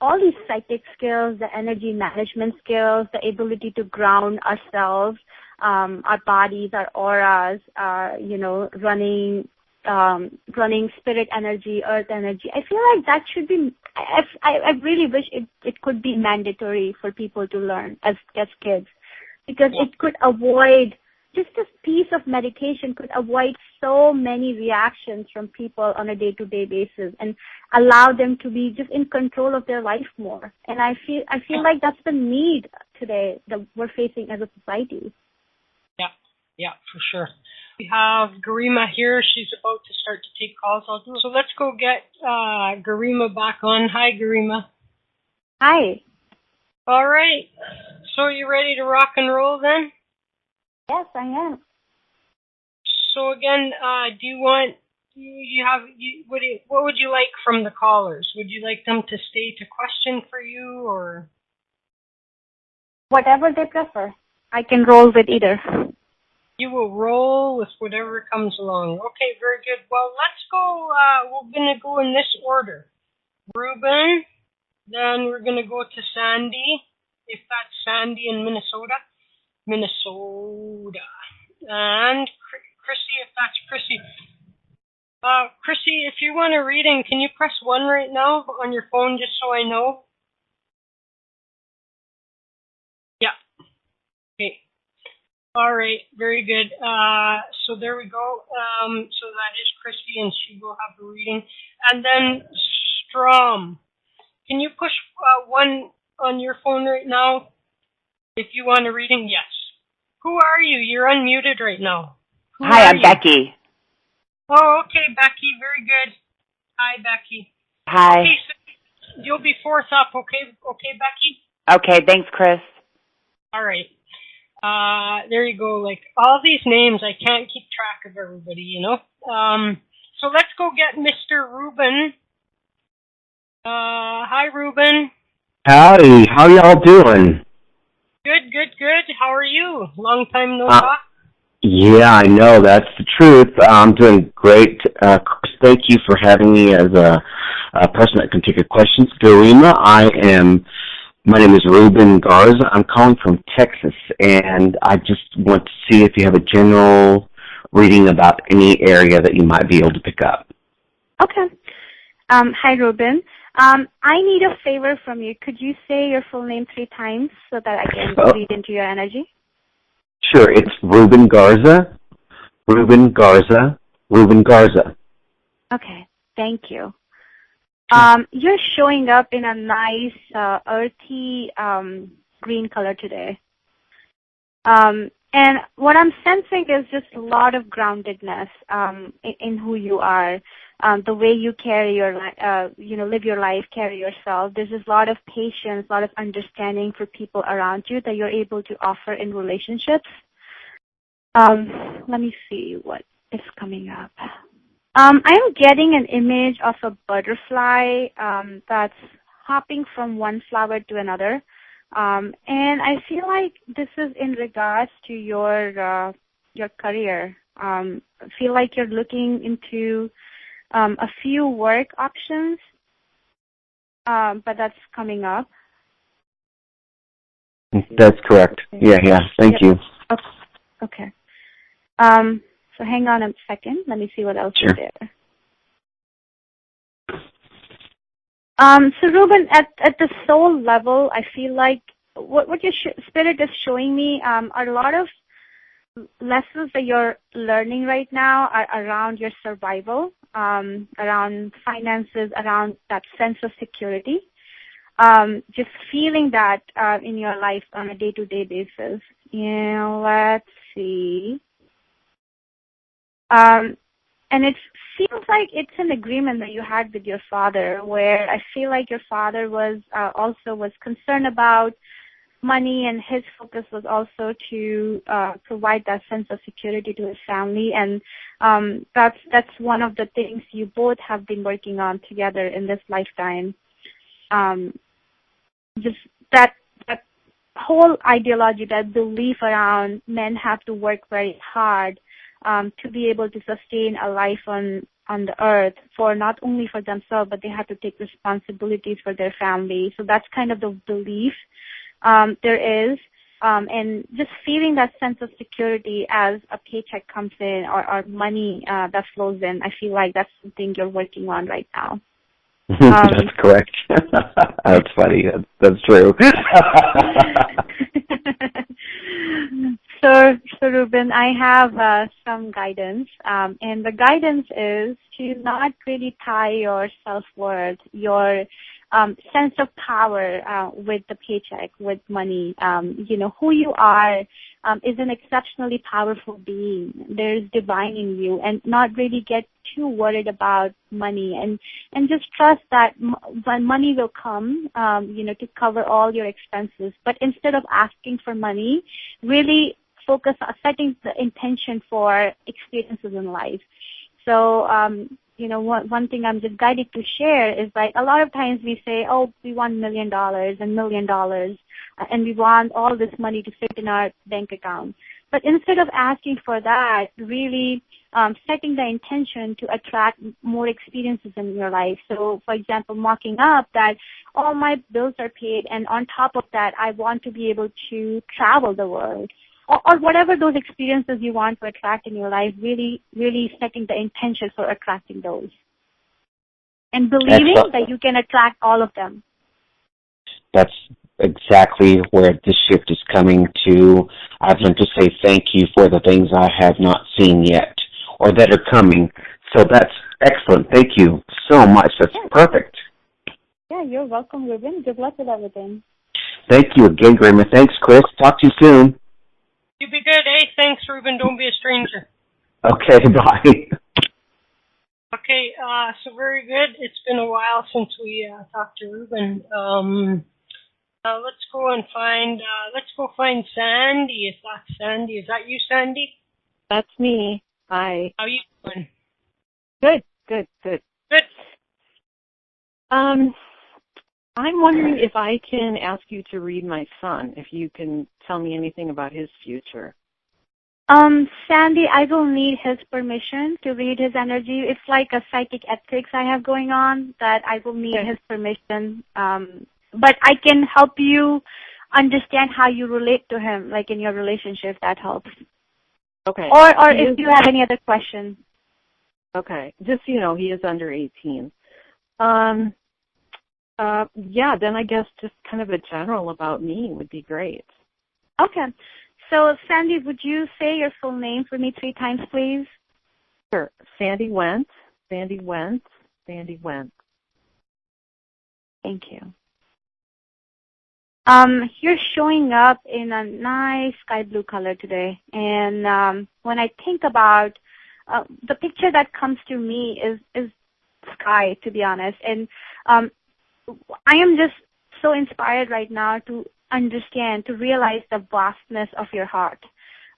all these psychic skills, the energy management skills, the ability to ground ourselves, our bodies, our auras, running spirit energy, earth energy. I feel like that should be, I really wish it could be mandatory for people to learn as kids, because it could avoid, just this piece of meditation could avoid so many reactions from people on a day-to-day basis and allow them to be just in control of their life more. And I feel like that's the need today that we're facing as a society. Yeah, for sure. We have Garima here. She's about to start to take calls. So let's go get Garima back on. Hi, Garima. Hi. All right. So you ready to rock and roll then? Yes, I am. So again, what would you like from the callers? Would you like them to state a question for you, or? Whatever they prefer. I can roll with either. You will roll with whatever comes along. Okay, very good. Well, let's go. We're going to go in this order. Ruben, then we're going to go to Sandy, if that's Sandy in Minnesota. And Chrissy, if that's Chrissy. Chrissy, if you want a reading, can you press 1 right now on your phone just so I know? Yeah. Okay. All right, very good. So there we go. So that is Christy, and she will have the reading. And then Strom, can you push 1 on your phone right now if you want a reading? Yes. Who are you? You're unmuted right now. Hi, I'm Becky. Oh, okay, Becky. Very good. Hi, Becky. Hi. Okay, so you'll be 4th up, okay? Okay, Becky? Okay, thanks, Chris. All right. There you go. Like, all these names, I can't keep track of everybody, So let's go get Mr. Ruben. Hi, Ruben. Howdy. How y'all doing? Good. How are you? Long time no talk. Yeah, I know. That's the truth. I'm doing great. Thank you for having me as a person that can take your questions. Garima, my name is Ruben Garza. I'm calling from Texas, and I just want to see if you have a general reading about any area that you might be able to pick up. Okay. Hi, Ruben. I need a favor from you. Could you say your full name 3 times so that I can read into your energy? Sure. It's Ruben Garza. Ruben Garza. Ruben Garza. Okay. Thank you. You're showing up in a nice, earthy, green color today. And what I'm sensing is just a lot of groundedness, in who you are, the way you carry your life, live your life, carry yourself. There's just a lot of patience, a lot of understanding for people around you that you're able to offer in relationships. Let me see what is coming up. I'm getting an image of a butterfly that's hopping from one flower to another, And I feel like this is in regards to your career. I feel like you're looking into a few work options, but that's coming up. That's correct. Yeah. Thank you. Okay. So hang on a second. Let me see what else is there. So Ruben, at the soul level, I feel like what your spirit is showing me are a lot of lessons that you're learning right now are around your survival, around finances, around that sense of security. Just feeling that in your life on a day-to-day basis. Let's see. And it feels like it's an agreement that you had with your father, where I feel like your father was concerned about money, and his focus was also to provide that sense of security to his family. And that's one of the things you both have been working on together in this lifetime. Just that whole ideology, that belief around men have to work very hard to be able to sustain a life on the earth, for not only for themselves, but they have to take responsibilities for their family. So that's kind of the belief there is. And just feeling that sense of security as a paycheck comes in, or money that flows in, I feel like that's something you're working on right now. That's correct. That's funny. That's true. So Ruben, I have some guidance, and the guidance is to not really tie your self-worth, your sense of power with the paycheck, with money. Who you are is an exceptionally powerful being. There's divine in you, and not really get too worried about money, and just trust that when money will come, to cover all your expenses. But instead of asking for money, really focus on setting the intention for experiences in life. So, one thing I'm just guided to share is, like, a lot of times we say, oh, we want $1 million and $1 million, and we want all this money to sit in our bank account. But instead of asking for that, really setting the intention to attract more experiences in your life. So, for example, mocking up that all my bills are paid, and on top of that, I want to be able to travel the world. Or whatever those experiences you want to attract in your life, really, really setting the intention for attracting those. And believing that you can attract all of them. That's exactly where this shift is coming to. I've learned to say thank you for the things I have not seen yet, or that are coming. So that's excellent. Thank you so much. That's perfect. Yeah, you're welcome, Ruben. Good luck with everything. Thank you again, Garima. Thanks, Chris. Talk to you soon. You be good. Hey, thanks, Ruben. Don't be a stranger. Okay, bye. Okay, so very good. It's been a while since we talked to Ruben. Let's go find Sandy. Is that Sandy? Is that you, Sandy? That's me. Hi. How you doing? Good. Good. I'm wondering if I can ask you to read my son, if you can tell me anything about his future. Sandy, I will need his permission to read his energy. It's like a psychic ethics I have going on that I will need his permission. But I can help you understand how you relate to him, like in your relationship. That helps. Okay. Or if you have any other questions. Okay. Just so you know, he is under 18. Then I guess just kind of a general about me would be great. Okay. So, Sandy, would you say your full name for me 3 times, please? Sure. Sandy Wentz. Sandy Wentz. Sandy Wentz. Thank you. You're showing up in a nice sky blue color today. And when I think about the picture that comes to me is sky, to be honest. And I am just so inspired right now to understand, to realize the vastness of your heart,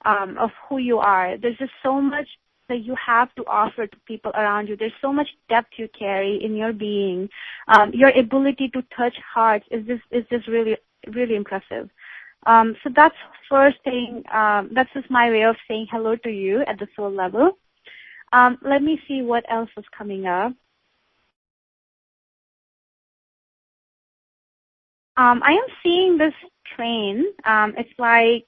of who you are. There's just so much that you have to offer to people around you. There's so much depth you carry in your being. Your ability to touch hearts is just really really impressive. So that's first thing. That's just my way of saying hello to you at the soul level. Let me see what else is coming up. I am seeing this train. It's like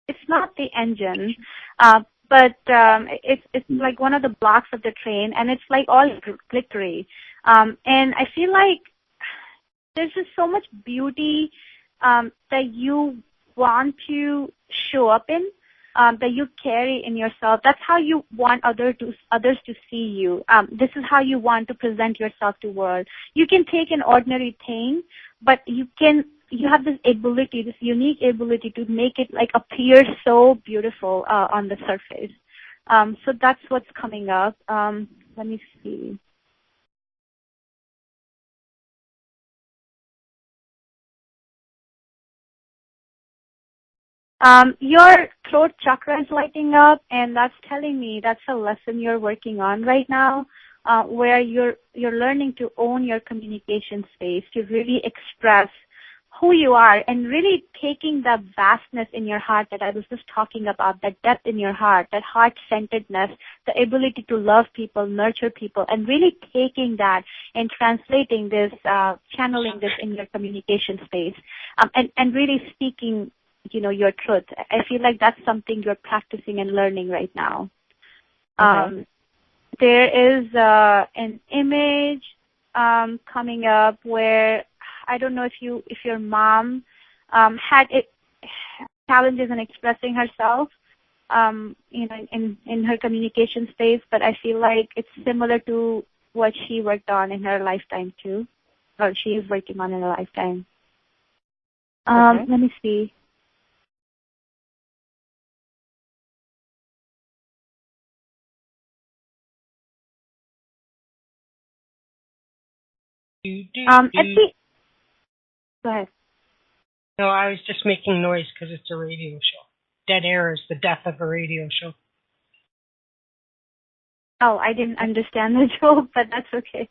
it's not the engine, but it's like one of the blocks of the train, and it's like all glittery. And I feel like there's just so much beauty that you want to show up in, that you carry in yourself. That's how you want others to see you. This is how you want to present yourself to the world. You can take an ordinary thing, but you have this ability, this unique ability to make it like appear so beautiful on the surface. So that's what's coming up. Let me see. Your throat chakra is lighting up, and that's telling me that's a lesson you're working on right now, where you're learning to own your communication space, to really express who you are, and really taking the vastness in your heart that I was just talking about, that depth in your heart, that heart-centeredness, the ability to love people, nurture people, and really taking that and translating this, channeling this in your communication space, and really speaking your truth. I feel like that's something you're practicing and learning right now. Okay. There is an image coming up where I don't know if your mom had challenges in expressing herself, in her communication space, but I feel like it's similar to what she worked on in her lifetime too, or she is working on in her lifetime. Okay. Let me see. Go ahead. No, I was just making noise because it's a radio show. Dead air is the death of a radio show. Oh, I didn't understand the joke, but that's okay.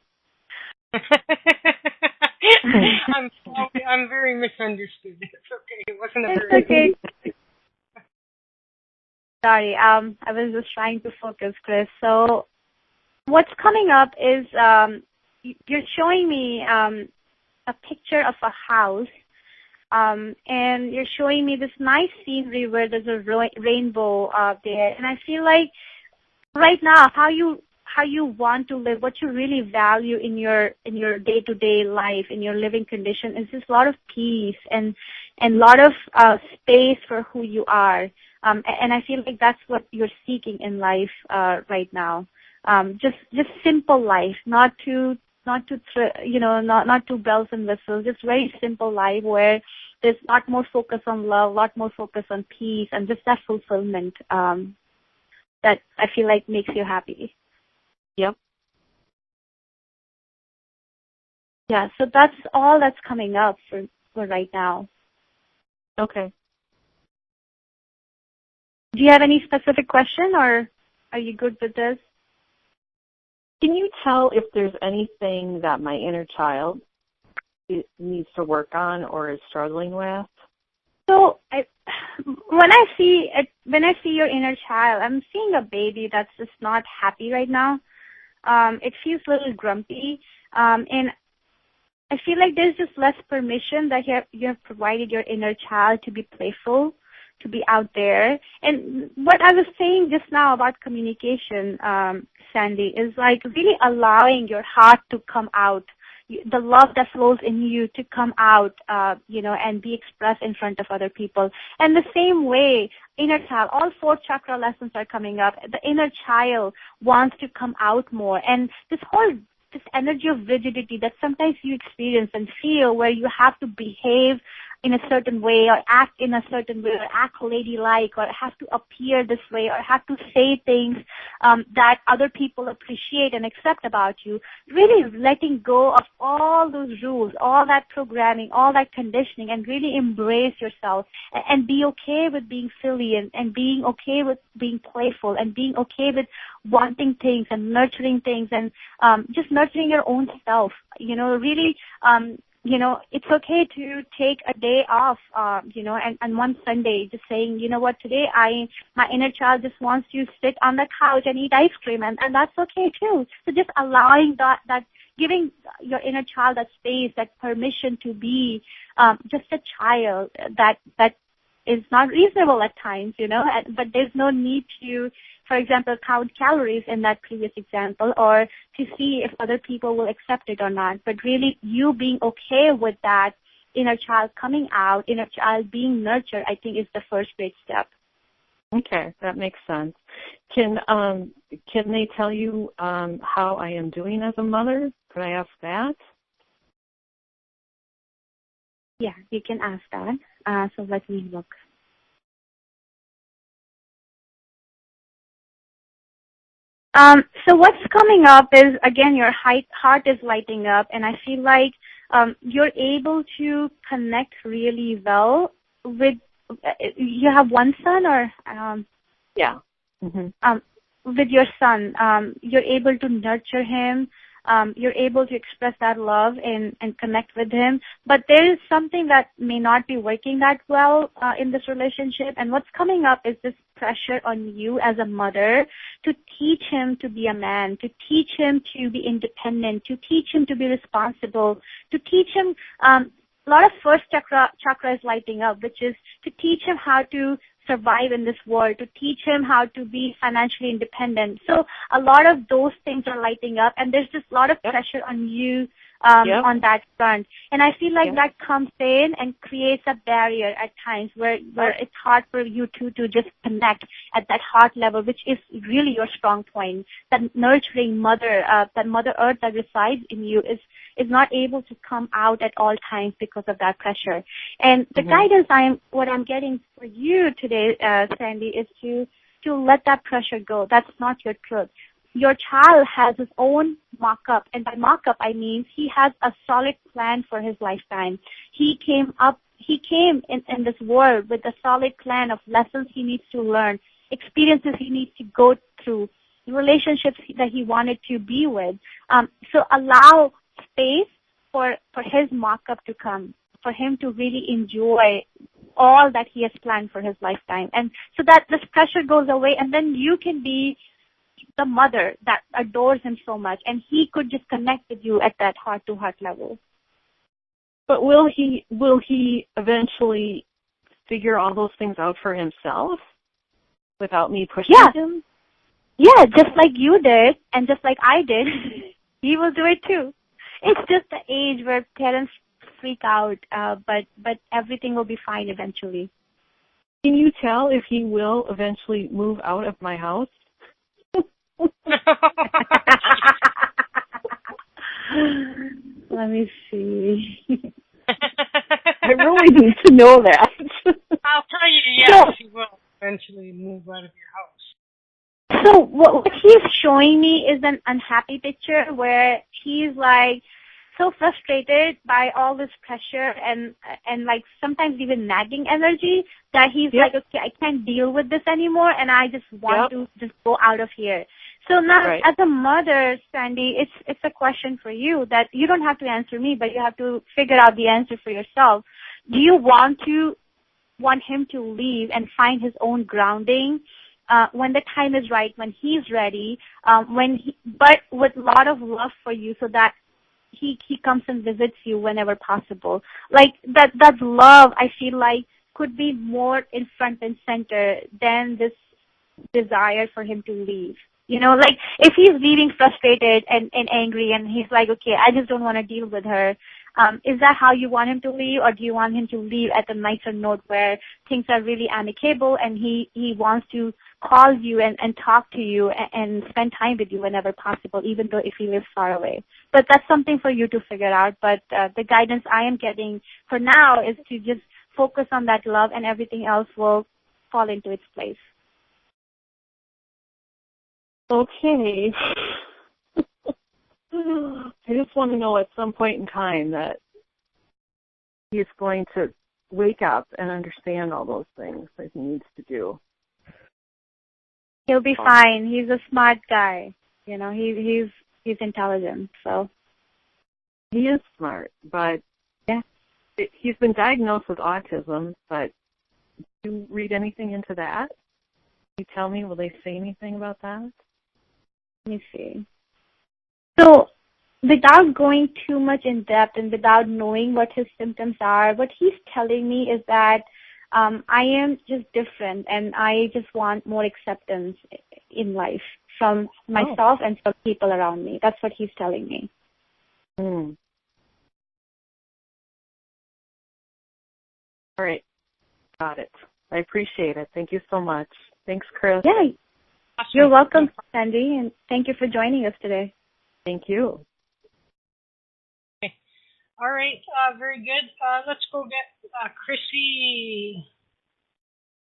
I'm very misunderstood. It's okay. It wasn't a very... It's okay. Sorry, I was just trying to focus, Chris. So what's coming up is you're showing me a picture of a house, and you're showing me this nice scenery where there's a rainbow there, and I feel like right now how you want to live, what you really value in your day-to-day life, in your living condition, is just a lot of peace and a lot of space for who you are, and I feel like that's what you're seeking in life right now. Just simple life, not too bells and whistles, just very simple life where there's a lot more focus on love, a lot more focus on peace, and just that fulfillment that I feel like makes you happy. Yep. Yeah, so that's all that's coming up for right now. Okay. Do you have any specific question, or are you good with this? Can you tell if there's anything that my inner child needs to work on or is struggling with? So when I see your inner child, I'm seeing a baby that's just not happy right now. It feels a little grumpy, and I feel like there's just less permission that you have provided your inner child to be playful, to be out there. And what I was saying just now about communication, Sandy, is like really allowing your heart to come out, the love that flows in you to come out, and be expressed in front of other people. And the same way, inner child, all 4 chakra lessons are coming up. The inner child wants to come out more. And this energy of rigidity that sometimes you experience and feel, where you have to behave in a certain way or act in a certain way or act ladylike or have to appear this way or have to say things that other people appreciate and accept about you, really letting go of all those rules, all that programming, all that conditioning, and really embrace yourself and be okay with being silly and being okay with being playful and being okay with wanting things and nurturing things and just nurturing your own self, really it's okay to take a day off, and one Sunday just saying, you know what, today my inner child just wants to sit on the couch and eat ice cream, and that's okay too. So just allowing that giving your inner child that space, that permission to be just a child that is not reasonable at times, but there's no need to, for example, count calories in that previous example or to see if other people will accept it or not. But really you being okay with that inner child coming out, inner child being nurtured, I think is the first great step. Okay, that makes sense. Can they tell you how I am doing as a mother? Could I ask that? Yeah, you can ask that. So let me look. So what's coming up is, again, your heart is lighting up, and I feel like you're able to connect really well with, you have one son or? Yeah. Mm-hmm. With your son, you're able to nurture him. You're able to express that love and connect with him. But there is something that may not be working that well in this relationship. And what's coming up is this pressure on you as a mother to teach him to be a man, to teach him to be independent, to teach him to be responsible, to teach him a lot of first chakra is lighting up, which is to teach him how to survive in this world, to teach him how to be financially independent. So a lot of those things are lighting up, and there's just a lot of pressure on you on that front. And I feel like that comes in and creates a barrier at times where it's hard for you to just connect at that heart level, which is really your strong point. That nurturing mother, that Mother Earth that resides in you is not able to come out at all times because of that pressure. And the guidance what I'm getting for you today, Sandy, is to let that pressure go. That's not your truth. Your child has his own mock-up, and by mock-up I mean he has a solid plan for his lifetime. He came in this world with a solid plan of lessons he needs to learn, experiences he needs to go through, relationships that he wanted to be with. So allow space for his mock-up to come, for him to really enjoy all that he has planned for his lifetime. And so that this pressure goes away, and then you can be the mother that adores him so much, and he could just connect with you at that heart-to-heart level. But will he eventually figure all those things out for himself without me pushing him? Yeah, just like you did, and just like I did, he will do it too. It's just the age where parents freak out, but everything will be fine eventually. Can you tell if he will eventually move out of my house? Let me see. I really need to know that. I'll tell you, yes, he will eventually move out of your house. So what he's showing me is an unhappy picture where he's like so frustrated by all this pressure and like sometimes even nagging energy that he's like, okay, I can't deal with this anymore, and I just want to just go out of here. So now, as a mother, Sandy, it's a question for you that you don't have to answer me, but you have to figure out the answer for yourself. Do you want him to leave and find his own grounding when the time is right, when he's ready, but with a lot of love for you, so that he comes and visits you whenever possible? Like that love, I feel like, could be more in front and center than this desire for him to leave. Like if he's leaving frustrated and angry and he's like, okay, I just don't want to deal with her, is that how you want him to leave, or do you want him to leave at a nicer note where things are really amicable and he wants to call you and talk to you and spend time with you whenever possible, even though if he lives far away? But that's something for you to figure out. But the guidance I am getting for now is to just focus on that love, and everything else will fall into its place. Okay. I just want to know at some point in time that he's going to wake up and understand all those things that he needs to do. He'll be fine. He's a smart guy. He's intelligent. So he is smart, but he's been diagnosed with autism, but do you read anything into that? Can you tell me, will they say anything about that? Let me see. So, without going too much in depth and without knowing what his symptoms are, what he's telling me is that I am just different and I just want more acceptance in life from myself and from people around me. That's what he's telling me. Mm. All right. Got it. I appreciate it. Thank you so much. Thanks, Chris. Yeah. You're welcome, Sandy, and thank you for joining us today. Thank you. Okay. All right. Very good. Let's go get Chrissy.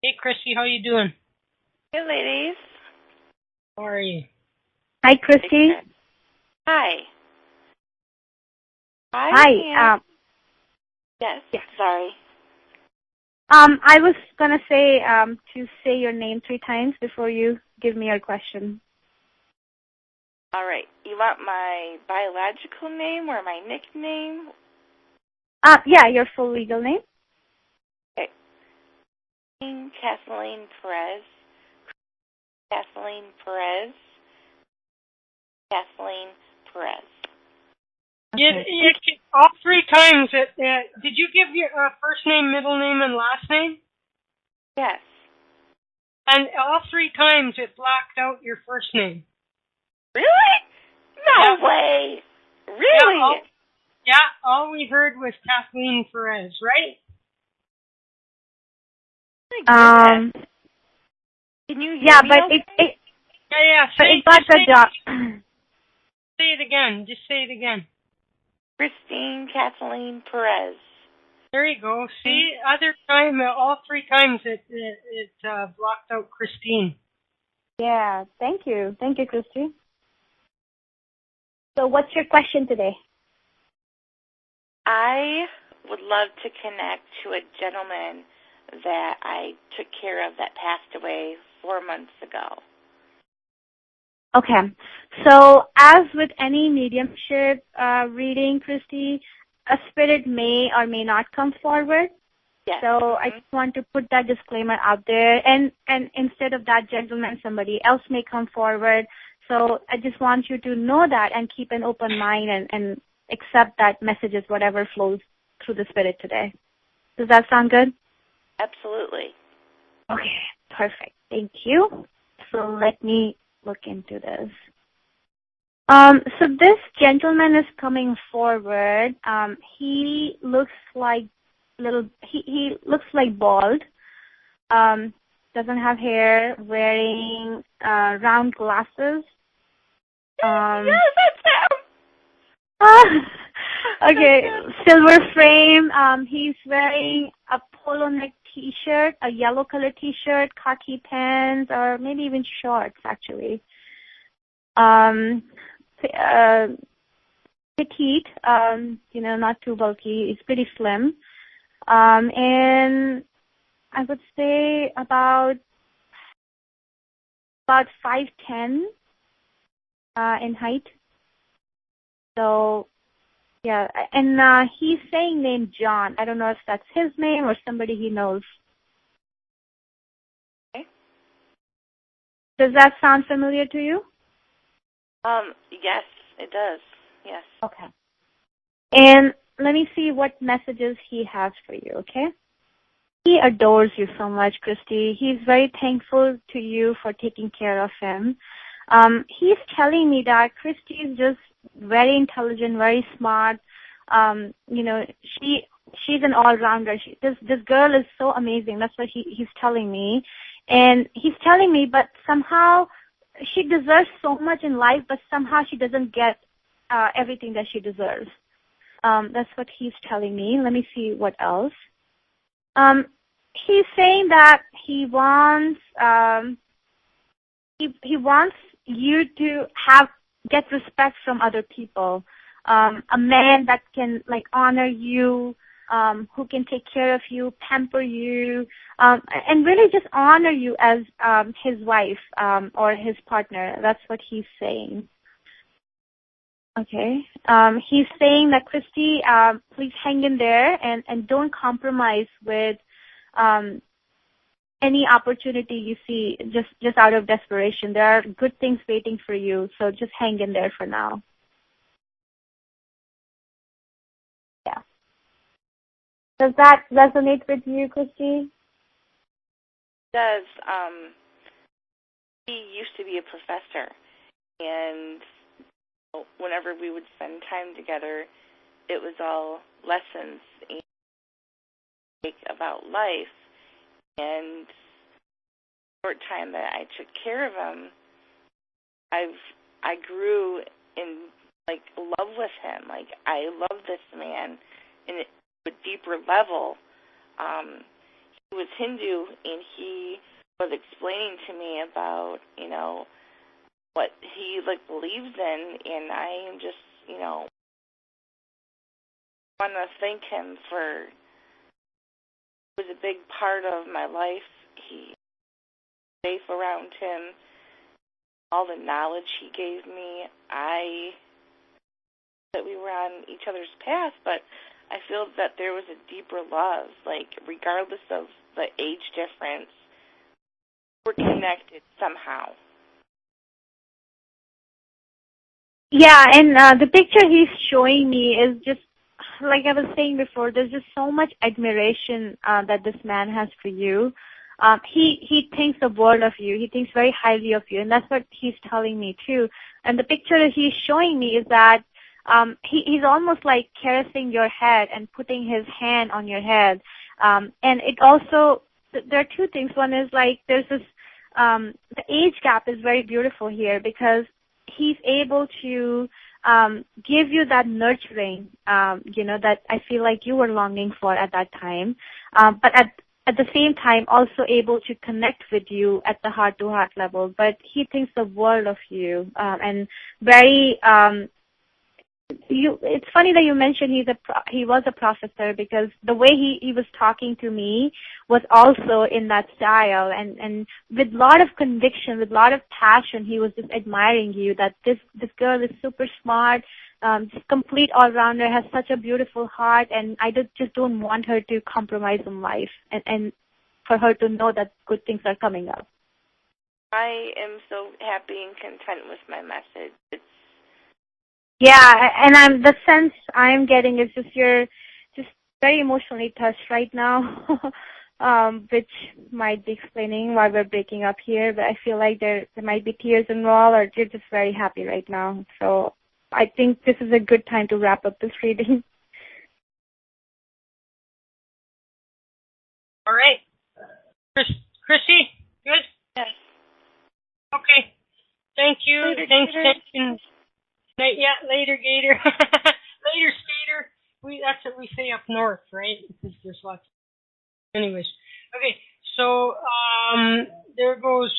Hey, Chrissy, how you doing? Hey, ladies. How are you? Hi, Christy. Hi. Hi. Yes. Sorry. I was going to say to say your name 3 times before you give me your question. All right. You want my biological name or my nickname? Yeah, your full legal name. Okay. Kathleen Perez. Kathleen Perez. Kathleen Perez. Okay. All 3 times. Did you give your first name, middle name, and last name? Yes. And all 3 times it blacked out your first name. Really? No way. Really? All we heard was Kathleen Perez, right? My goodness. Can you hear me? But okay? It got the job. Say it again. Just say it again. Christine Kathleen Perez. There you go. See, other time, all 3 times it blocked out Christine. Yeah, thank you. Thank you, Christy. So what's your question today? I would love to connect to a gentleman that I took care of that passed away 4 months ago. Okay. So as with any mediumship reading, Christy, a spirit may or may not come forward. Yes. So I just want to put that disclaimer out there. And instead of that gentleman, somebody else may come forward. So I just want you to know that and keep an open mind and accept that messages, whatever flows through the spirit today. Does that sound good? Absolutely. Okay, perfect. Thank you. So let me look into this. So this gentleman is coming forward. He looks like he looks like bald. Doesn't have hair. Wearing round glasses. Yes, that's him. Okay, silver frame. He's wearing a polo neck T-shirt, a yellow color T-shirt, khaki pants, or maybe even shorts, actually. Petite, not too bulky. He's pretty slim. And I would say about 5'10" in height. So, yeah, and he's saying name John. I don't know if that's his name or somebody he knows. Okay. Does that sound familiar to you? Yes, it does. Yes. Okay. And let me see what messages he has for you, okay? He adores you so much, Christy. He's very thankful to you for taking care of him. He's telling me that Christy is just very intelligent, very smart. She's an all-rounder. This girl is so amazing. That's what he's telling me. And he's telling me, but somehow she deserves so much in life, but somehow she doesn't get everything that she deserves. That's what he's telling me. Let me see what else. He's saying that he wants he wants you to get respect from other people. A man that can honor you, who can take care of you, pamper you, and really just honor you as his wife or his partner. That's what he's saying. Okay. He's saying that, Christy, please hang in there and don't compromise with any opportunity you see just out of desperation. There are good things waiting for you, so just hang in there for now. Yeah. Does that resonate with you, Christy? It does. He used to be a professor, and whenever we would spend time together, it was all lessons about life. And the short time that I took care of him, I grew in love with him. Like, I love this man in a deeper level. He was Hindu, and he was explaining to me about what he believes in, and I am just want to thank him for. It was a big part of my life. He safe around him. All the knowledge he gave me, that we were on each other's path, but I feel that there was a deeper love, regardless of the age difference, we're connected somehow. Yeah, and the picture he's showing me is just, like I was saying before, there's just so much admiration that this man has for you. He thinks the world of you. He thinks very highly of you, and that's what he's telling me too. And the picture that he's showing me is that he's almost like caressing your head and putting his hand on your head. And it also, there are two things. One is there's this, the age gap is very beautiful here because he's able to give you that nurturing, that I feel like you were longing for at that time. But at the same time, also able to connect with you at the heart-to-heart level. But he thinks the world of you, and very. It's funny that you mentioned he was a professor, because the way he was talking to me was also in that style, and with a lot of conviction, with a lot of passion, he was just admiring you, that this girl is super smart, just complete all-rounder, has such a beautiful heart, and I just don't want her to compromise in life, and for her to know that good things are coming up. I am so happy and content with my message. Yeah, and the sense I'm getting is just you're just very emotionally touched right now, which might be explaining why we're breaking up here. But I feel like there might be tears involved, or you're just very happy right now. So I think this is a good time to wrap up this reading. All right. Chrissy, good? Yes. Okay. Thank you. Later, Thanks. Gator. Yeah, later, Gator. Later, Skater. That's what we say up north, right? Because there's lots. Anyways. Okay, so there goes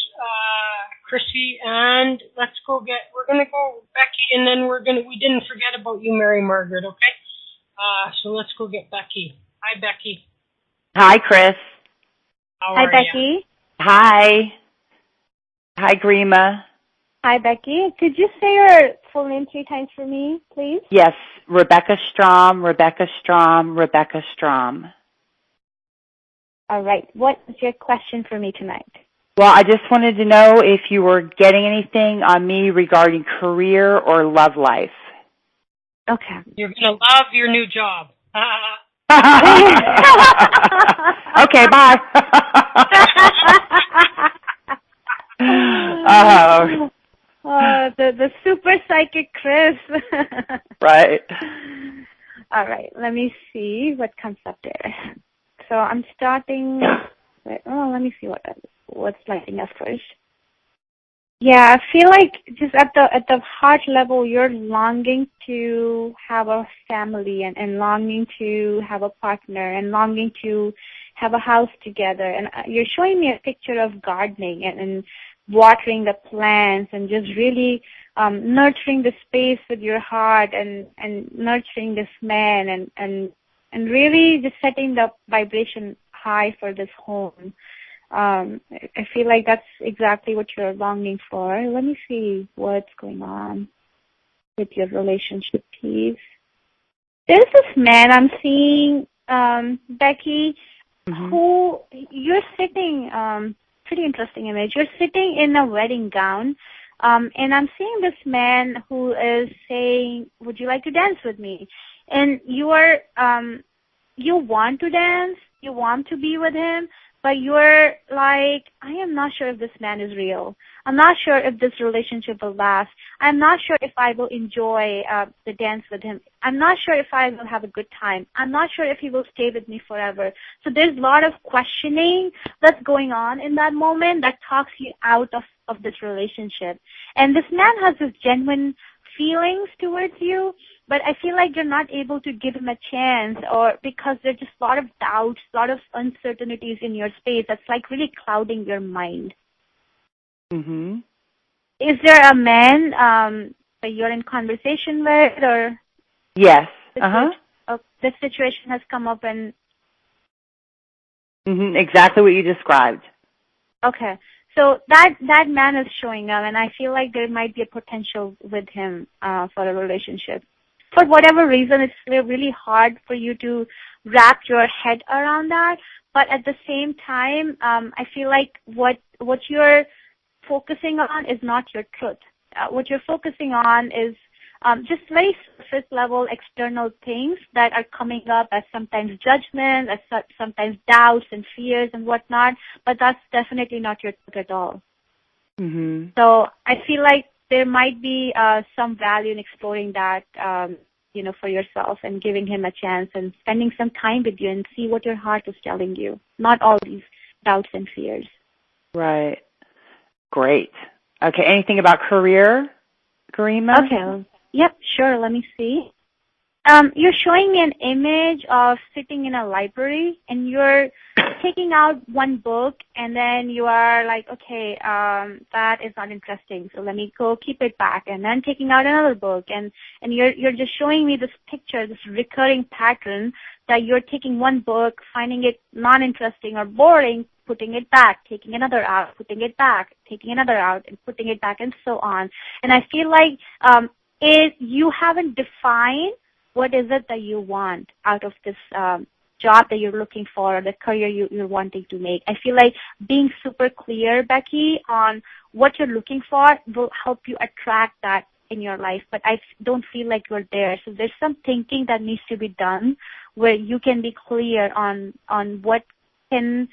Chrissy, and we're going to go Becky, and then we didn't forget about you, Mary Margaret, okay? So let's go get Becky. Hi, Becky. Hi, Chris. Hi, Becky. Hi. Hi, Garima. Hi, Becky. Could you say your full name 3 times for me, please? Yes, Rebecca Strom, Rebecca Strom, Rebecca Strom. All right. What is your question for me tonight? Well, I just wanted to know if you were getting anything on me regarding career or love life. Okay. You're going to love your new job. Okay, bye. The super psychic Chris. Right. All right, let me see what comes up there. So I'm starting. Let me see what's lighting up first. Yeah, I feel like just at the heart level, you're longing to have a family and longing to have a partner and longing to have a house together. And you're showing me a picture of gardening and watering the plants and just really nurturing the space with your heart and nurturing this man and really just setting the vibration high for this home. I feel like that's exactly what you're longing for. Let me see what's going on. with your relationship, please. There's this man I'm seeing, Becky, who you're sitting, pretty interesting image. You're sitting in a wedding gown, and I'm seeing this man who is saying, "Would you like to dance with me?" And you are, you want to dance, you want to be with him, but you're like, I am not sure if this man is real. I'm not sure if this relationship will last. I'm not sure if I will enjoy the dance with him. I'm not sure if I will have a good time. I'm not sure if he will stay with me forever. So there's a lot of questioning that's going on in that moment that talks you out of this relationship. And this man has this genuine feelings towards you, but I feel like you're not able to give him a chance, or because there's just a lot of doubts, a lot of uncertainties in your space that's like really clouding your mind. Is there a man that you're in conversation with, or? Yes. This situation has come up and. Exactly what you described. Okay. So that man is showing up, and I feel like there might be a potential with him for a relationship. For whatever reason, it's really hard for you to wrap your head around that. But at the same time, I feel like what you're focusing on is not your truth. What you're focusing on is just very surface level external things that are coming up as sometimes judgment, as sometimes doubts and fears and whatnot, but that's definitely not your truth at all. So I feel like there might be some value in exploring that, for yourself and giving him a chance and spending some time with you and see what your heart is telling you, not all these doubts and fears. Right. Great. Okay, anything about career, Garima? Okay. Yep, sure. Let me see. You're showing me an image of sitting in a library, and you're taking out one book, and then you are like, okay, that is not interesting, so let me go keep it back, and then taking out another book, and you're just showing me this picture, this recurring pattern that you're taking one book, finding it non-interesting or boring, putting it back, taking another out, putting it back, taking another out, and putting it back, and so on. And I feel like you haven't defined what is it that you want out of this job that you're looking for, or the career you're wanting to make. I feel like being super clear, Becky, on what you're looking for will help you attract that in your life, but I don't feel like you're there. So there's some thinking that needs to be done where you can be clear on what can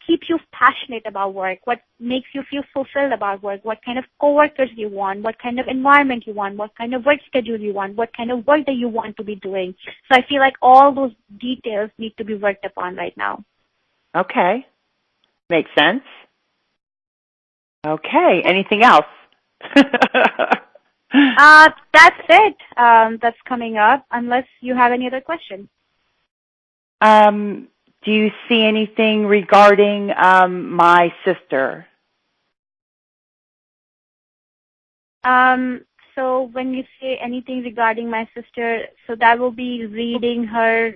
keep you passionate about work, what makes you feel fulfilled about work, what kind of coworkers you want, what kind of environment you want, what kind of work schedule you want, what kind of work that you want to be doing. So I feel like all those details need to be worked upon right now. Okay. Makes sense. Okay. Anything else? That's it. That's coming up, unless you have any other questions. Do you see anything regarding my sister? So when you say anything regarding my sister, so that will be reading her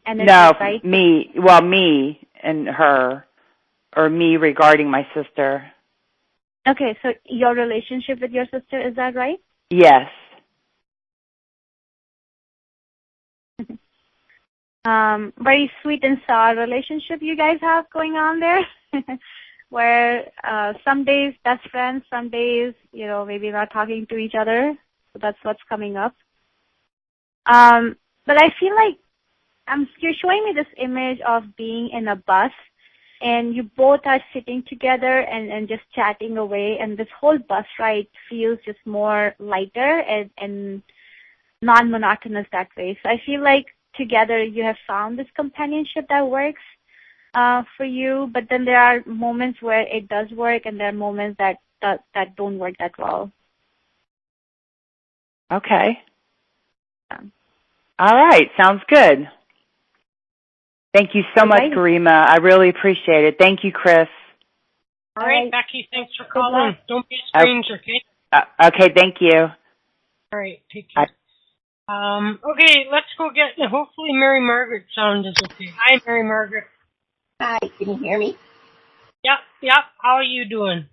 energy, no, right? Me. Well, me and her, or me regarding my sister. Okay, so your relationship with your sister, is that right? Yes. Very sweet and sour relationship you guys have going on there, where some days best friends, some days, maybe not talking to each other. So that's what's coming up. But I feel like you're showing me this image of being in a bus, and you both are sitting together and just chatting away, and this whole bus ride feels just more lighter and non-monotonous that way. So I feel like together you have found this companionship that works for you, but then there are moments where it does work, and there are moments that don't work that well. Okay. All right. Sounds good. Thank you so much, Garima. I really appreciate it. Thank you, Chris. All right, Becky, thanks for calling. Don't be a stranger, okay? Okay, thank you. All right, take care. Okay, let's go get, hopefully Mary Margaret's sound is okay. Hi, Mary Margaret. Hi, can you hear me? Yep. How are you doing?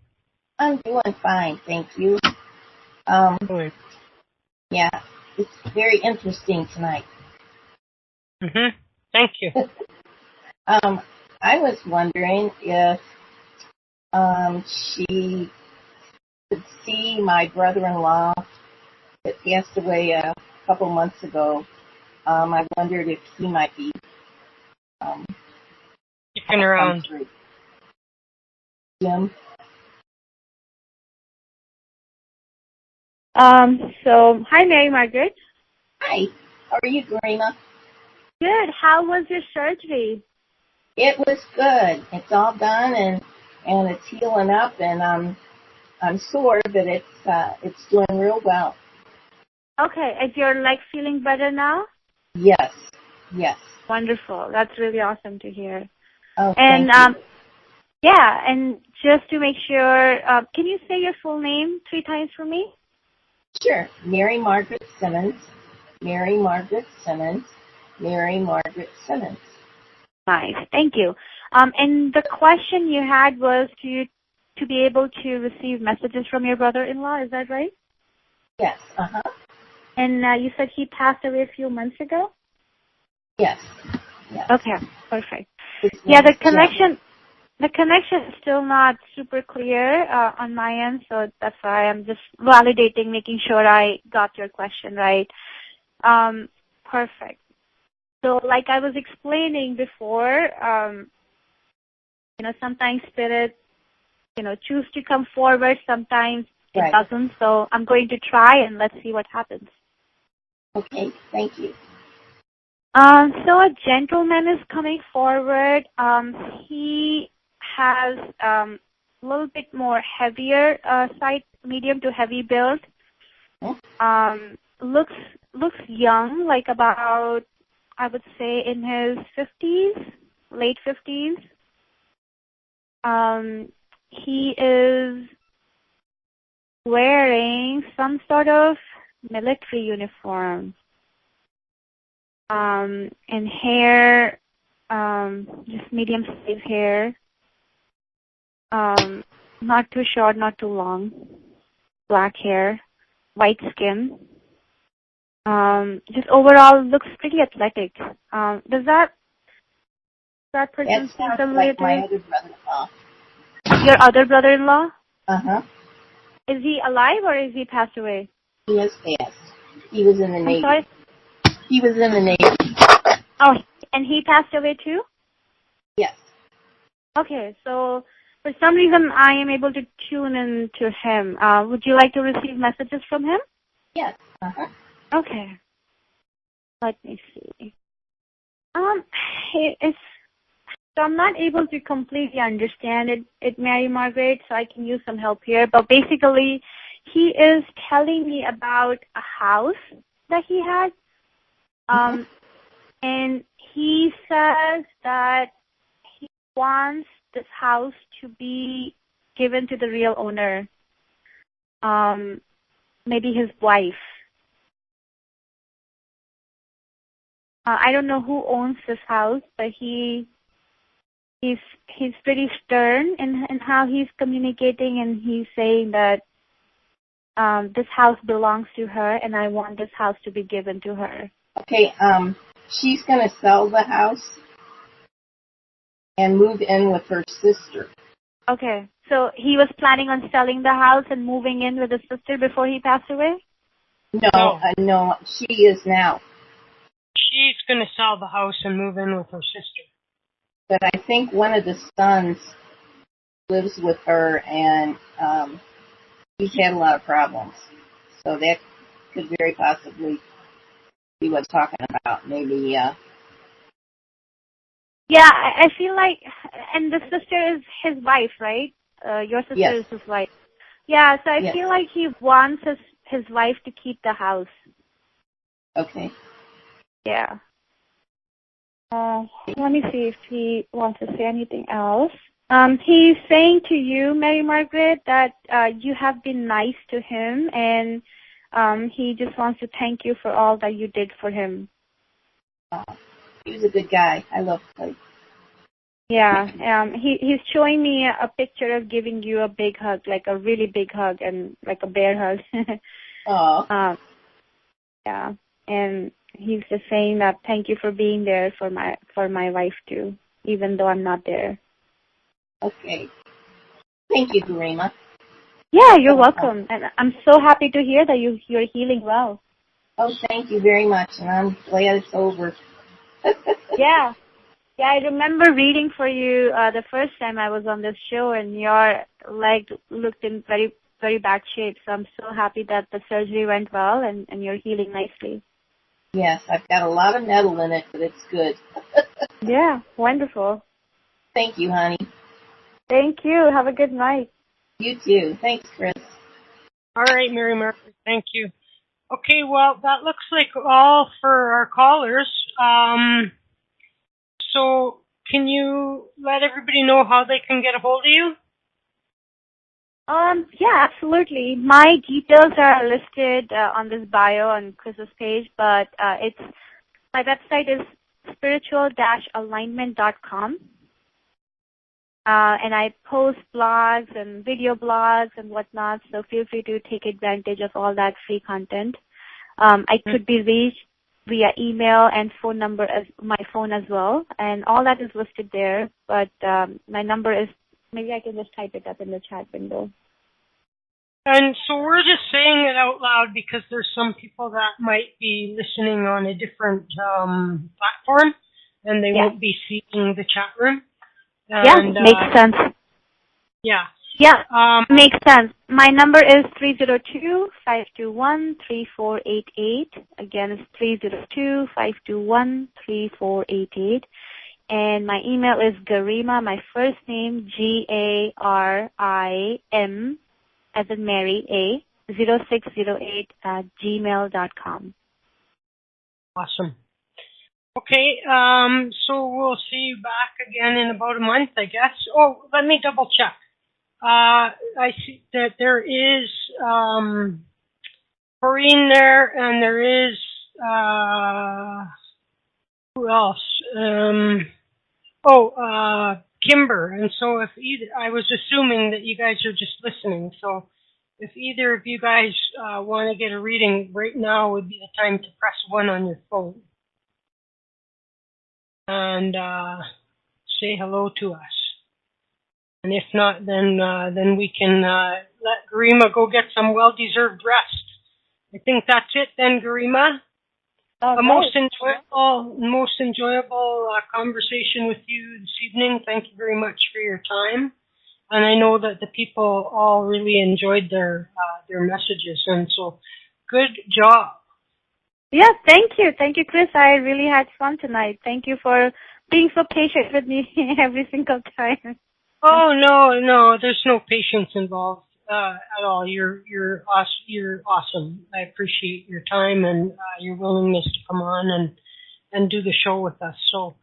I'm doing fine, thank you. Yeah, it's very interesting tonight. Thank you. I was wondering if she could see my brother-in-law that passed away a couple months ago. I wondered if he might be kicking around. Jim? So, hi, Mary Margaret. Hi. How are you, Garima? Good. How was your surgery? It was good. It's all done and it's healing up, and I'm sore, but it's doing real well. Okay. Is your leg feeling better now? Yes. Wonderful. That's really awesome to hear. Oh, and thank you. yeah, and just to make sure, can you say your full name 3 times for me? Sure. Mary Margaret Simmons. Mary Margaret Simmons. Mary Margaret Simmons. Nice. Thank you. And the question you had was to be able to receive messages from your brother-in-law. Is that right? Yes. And you said he passed away a few months ago? Yes. Okay. Perfect. Yeah, the connection is still not super clear on my end, so that's why I'm just validating, making sure I got your question right. Perfect. So like I was explaining before, sometimes spirit, choose to come forward, sometimes it doesn't, so I'm going to try and let's see what happens. Okay, thank you. So a gentleman is coming forward. He has a little bit more heavier side, medium to heavy build. Looks young, like about, I would say, in his 50s, late 50s. He is wearing some sort of military uniform. And hair, just medium-sized hair. Not too short, not too long. Black hair, white skin. Just overall looks pretty athletic. Does that person seem familiar like my other brother-in-law. Your other brother-in-law? Is he alive or is he passed away? He has passed. He was in the Navy. I'm sorry? He was in the Navy. Oh, and he passed away too? Yes. Okay, so for some reason I am able to tune in to him. Would you like to receive messages from him? Yes. Okay. Let me see. So I'm not able to completely understand it, Mary Margaret, so I can use some help here. But basically, he is telling me about a house that he had. And he says that he wants this house to be given to the real owner, maybe his wife. I don't know who owns this house, but he's pretty stern in how he's communicating, and he's saying that this house belongs to her, and I want this house to be given to her. Okay, she's going to sell the house and move in with her sister. Okay, so he was planning on selling the house and moving in with his sister before he passed away? No, she is now. She's going to sell the house and move in with her sister. But I think one of the sons lives with her, and he's had a lot of problems. So that could very possibly be what I'm talking about. Maybe, Yeah, I feel like, and the sister is his wife, right? Your sister is his wife. Yeah, so I feel like he wants his wife to keep the house. Okay. Yeah. Let me see if he wants to say anything else. He's saying to you, Mary Margaret, that you have been nice to him, and he just wants to thank you for all that you did for him. He was a good guy. I love him. Yeah, he's showing me a picture of giving you a big hug, like a really big hug, and like a bear hug. Oh. Yeah, and he's just saying that thank you for being there for my wife too, even though I'm not there. Okay. Thank you, Garima. Yeah, you're welcome, and I'm so happy to hear that you're healing well. Oh, thank you very much, and I'm glad it's over. Yeah, I remember reading for you the first time I was on this show, and your leg looked in very, very bad shape. So I'm so happy that the surgery went well, and you're healing nicely. Yes, I've got a lot of metal in it, but it's good. Yeah, wonderful. Thank you, honey. Thank you. Have a good night. You too. Thanks, Chris. All right, Mary Margaret, thank you. Okay, well, that looks like all for our callers. So can you let everybody know how they can get a hold of you? Yeah, absolutely. My details are listed on this bio on Chris's page, but my website is spiritual-alignment.com. And I post blogs and video blogs and whatnot, so feel free to take advantage of all that free content. I could be reached via email and phone number, my phone as well, and all that is listed there, but my number is, maybe I can just type it up in the chat window. And so we're just saying it out loud because there's some people that might be listening on a different platform, and they won't be seeing the chat room. And, makes sense. Yeah. Yeah, makes sense. My number is 302-521-3488. Again, it's 302-521-3488. And my email is Garima, my first name, Garim, as in Mary, 0608 @gmail.com. Awesome. Okay, so we'll see you back again in about a month, I guess. Oh, let me double check. I see that there is Corinne there, and there is who else? Kimber. And so if either, I was assuming that you guys are just listening. So if either of you guys want to get a reading, right now would be the time to press 1 on your phone and say hello to us. And if not, then we can let Garima go get some well-deserved rest. I think that's it then, Garima. A most enjoyable conversation with you this evening. Thank you very much for your time. And I know that the people all really enjoyed their messages, and so good job. Yeah, thank you. Thank you, Chris. I really had fun tonight. Thank you for being so patient with me every single time. Oh, no, there's no patience involved at all. You're awesome. I appreciate your time and your willingness to come on and do the show with us. So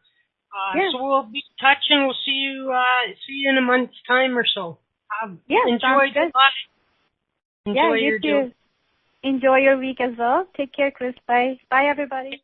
so we'll be in touch, and we'll see you in a month's time or so. Enjoy the life. Enjoy your day. Enjoy your week as well. Take care, Chris. Bye. Bye, everybody.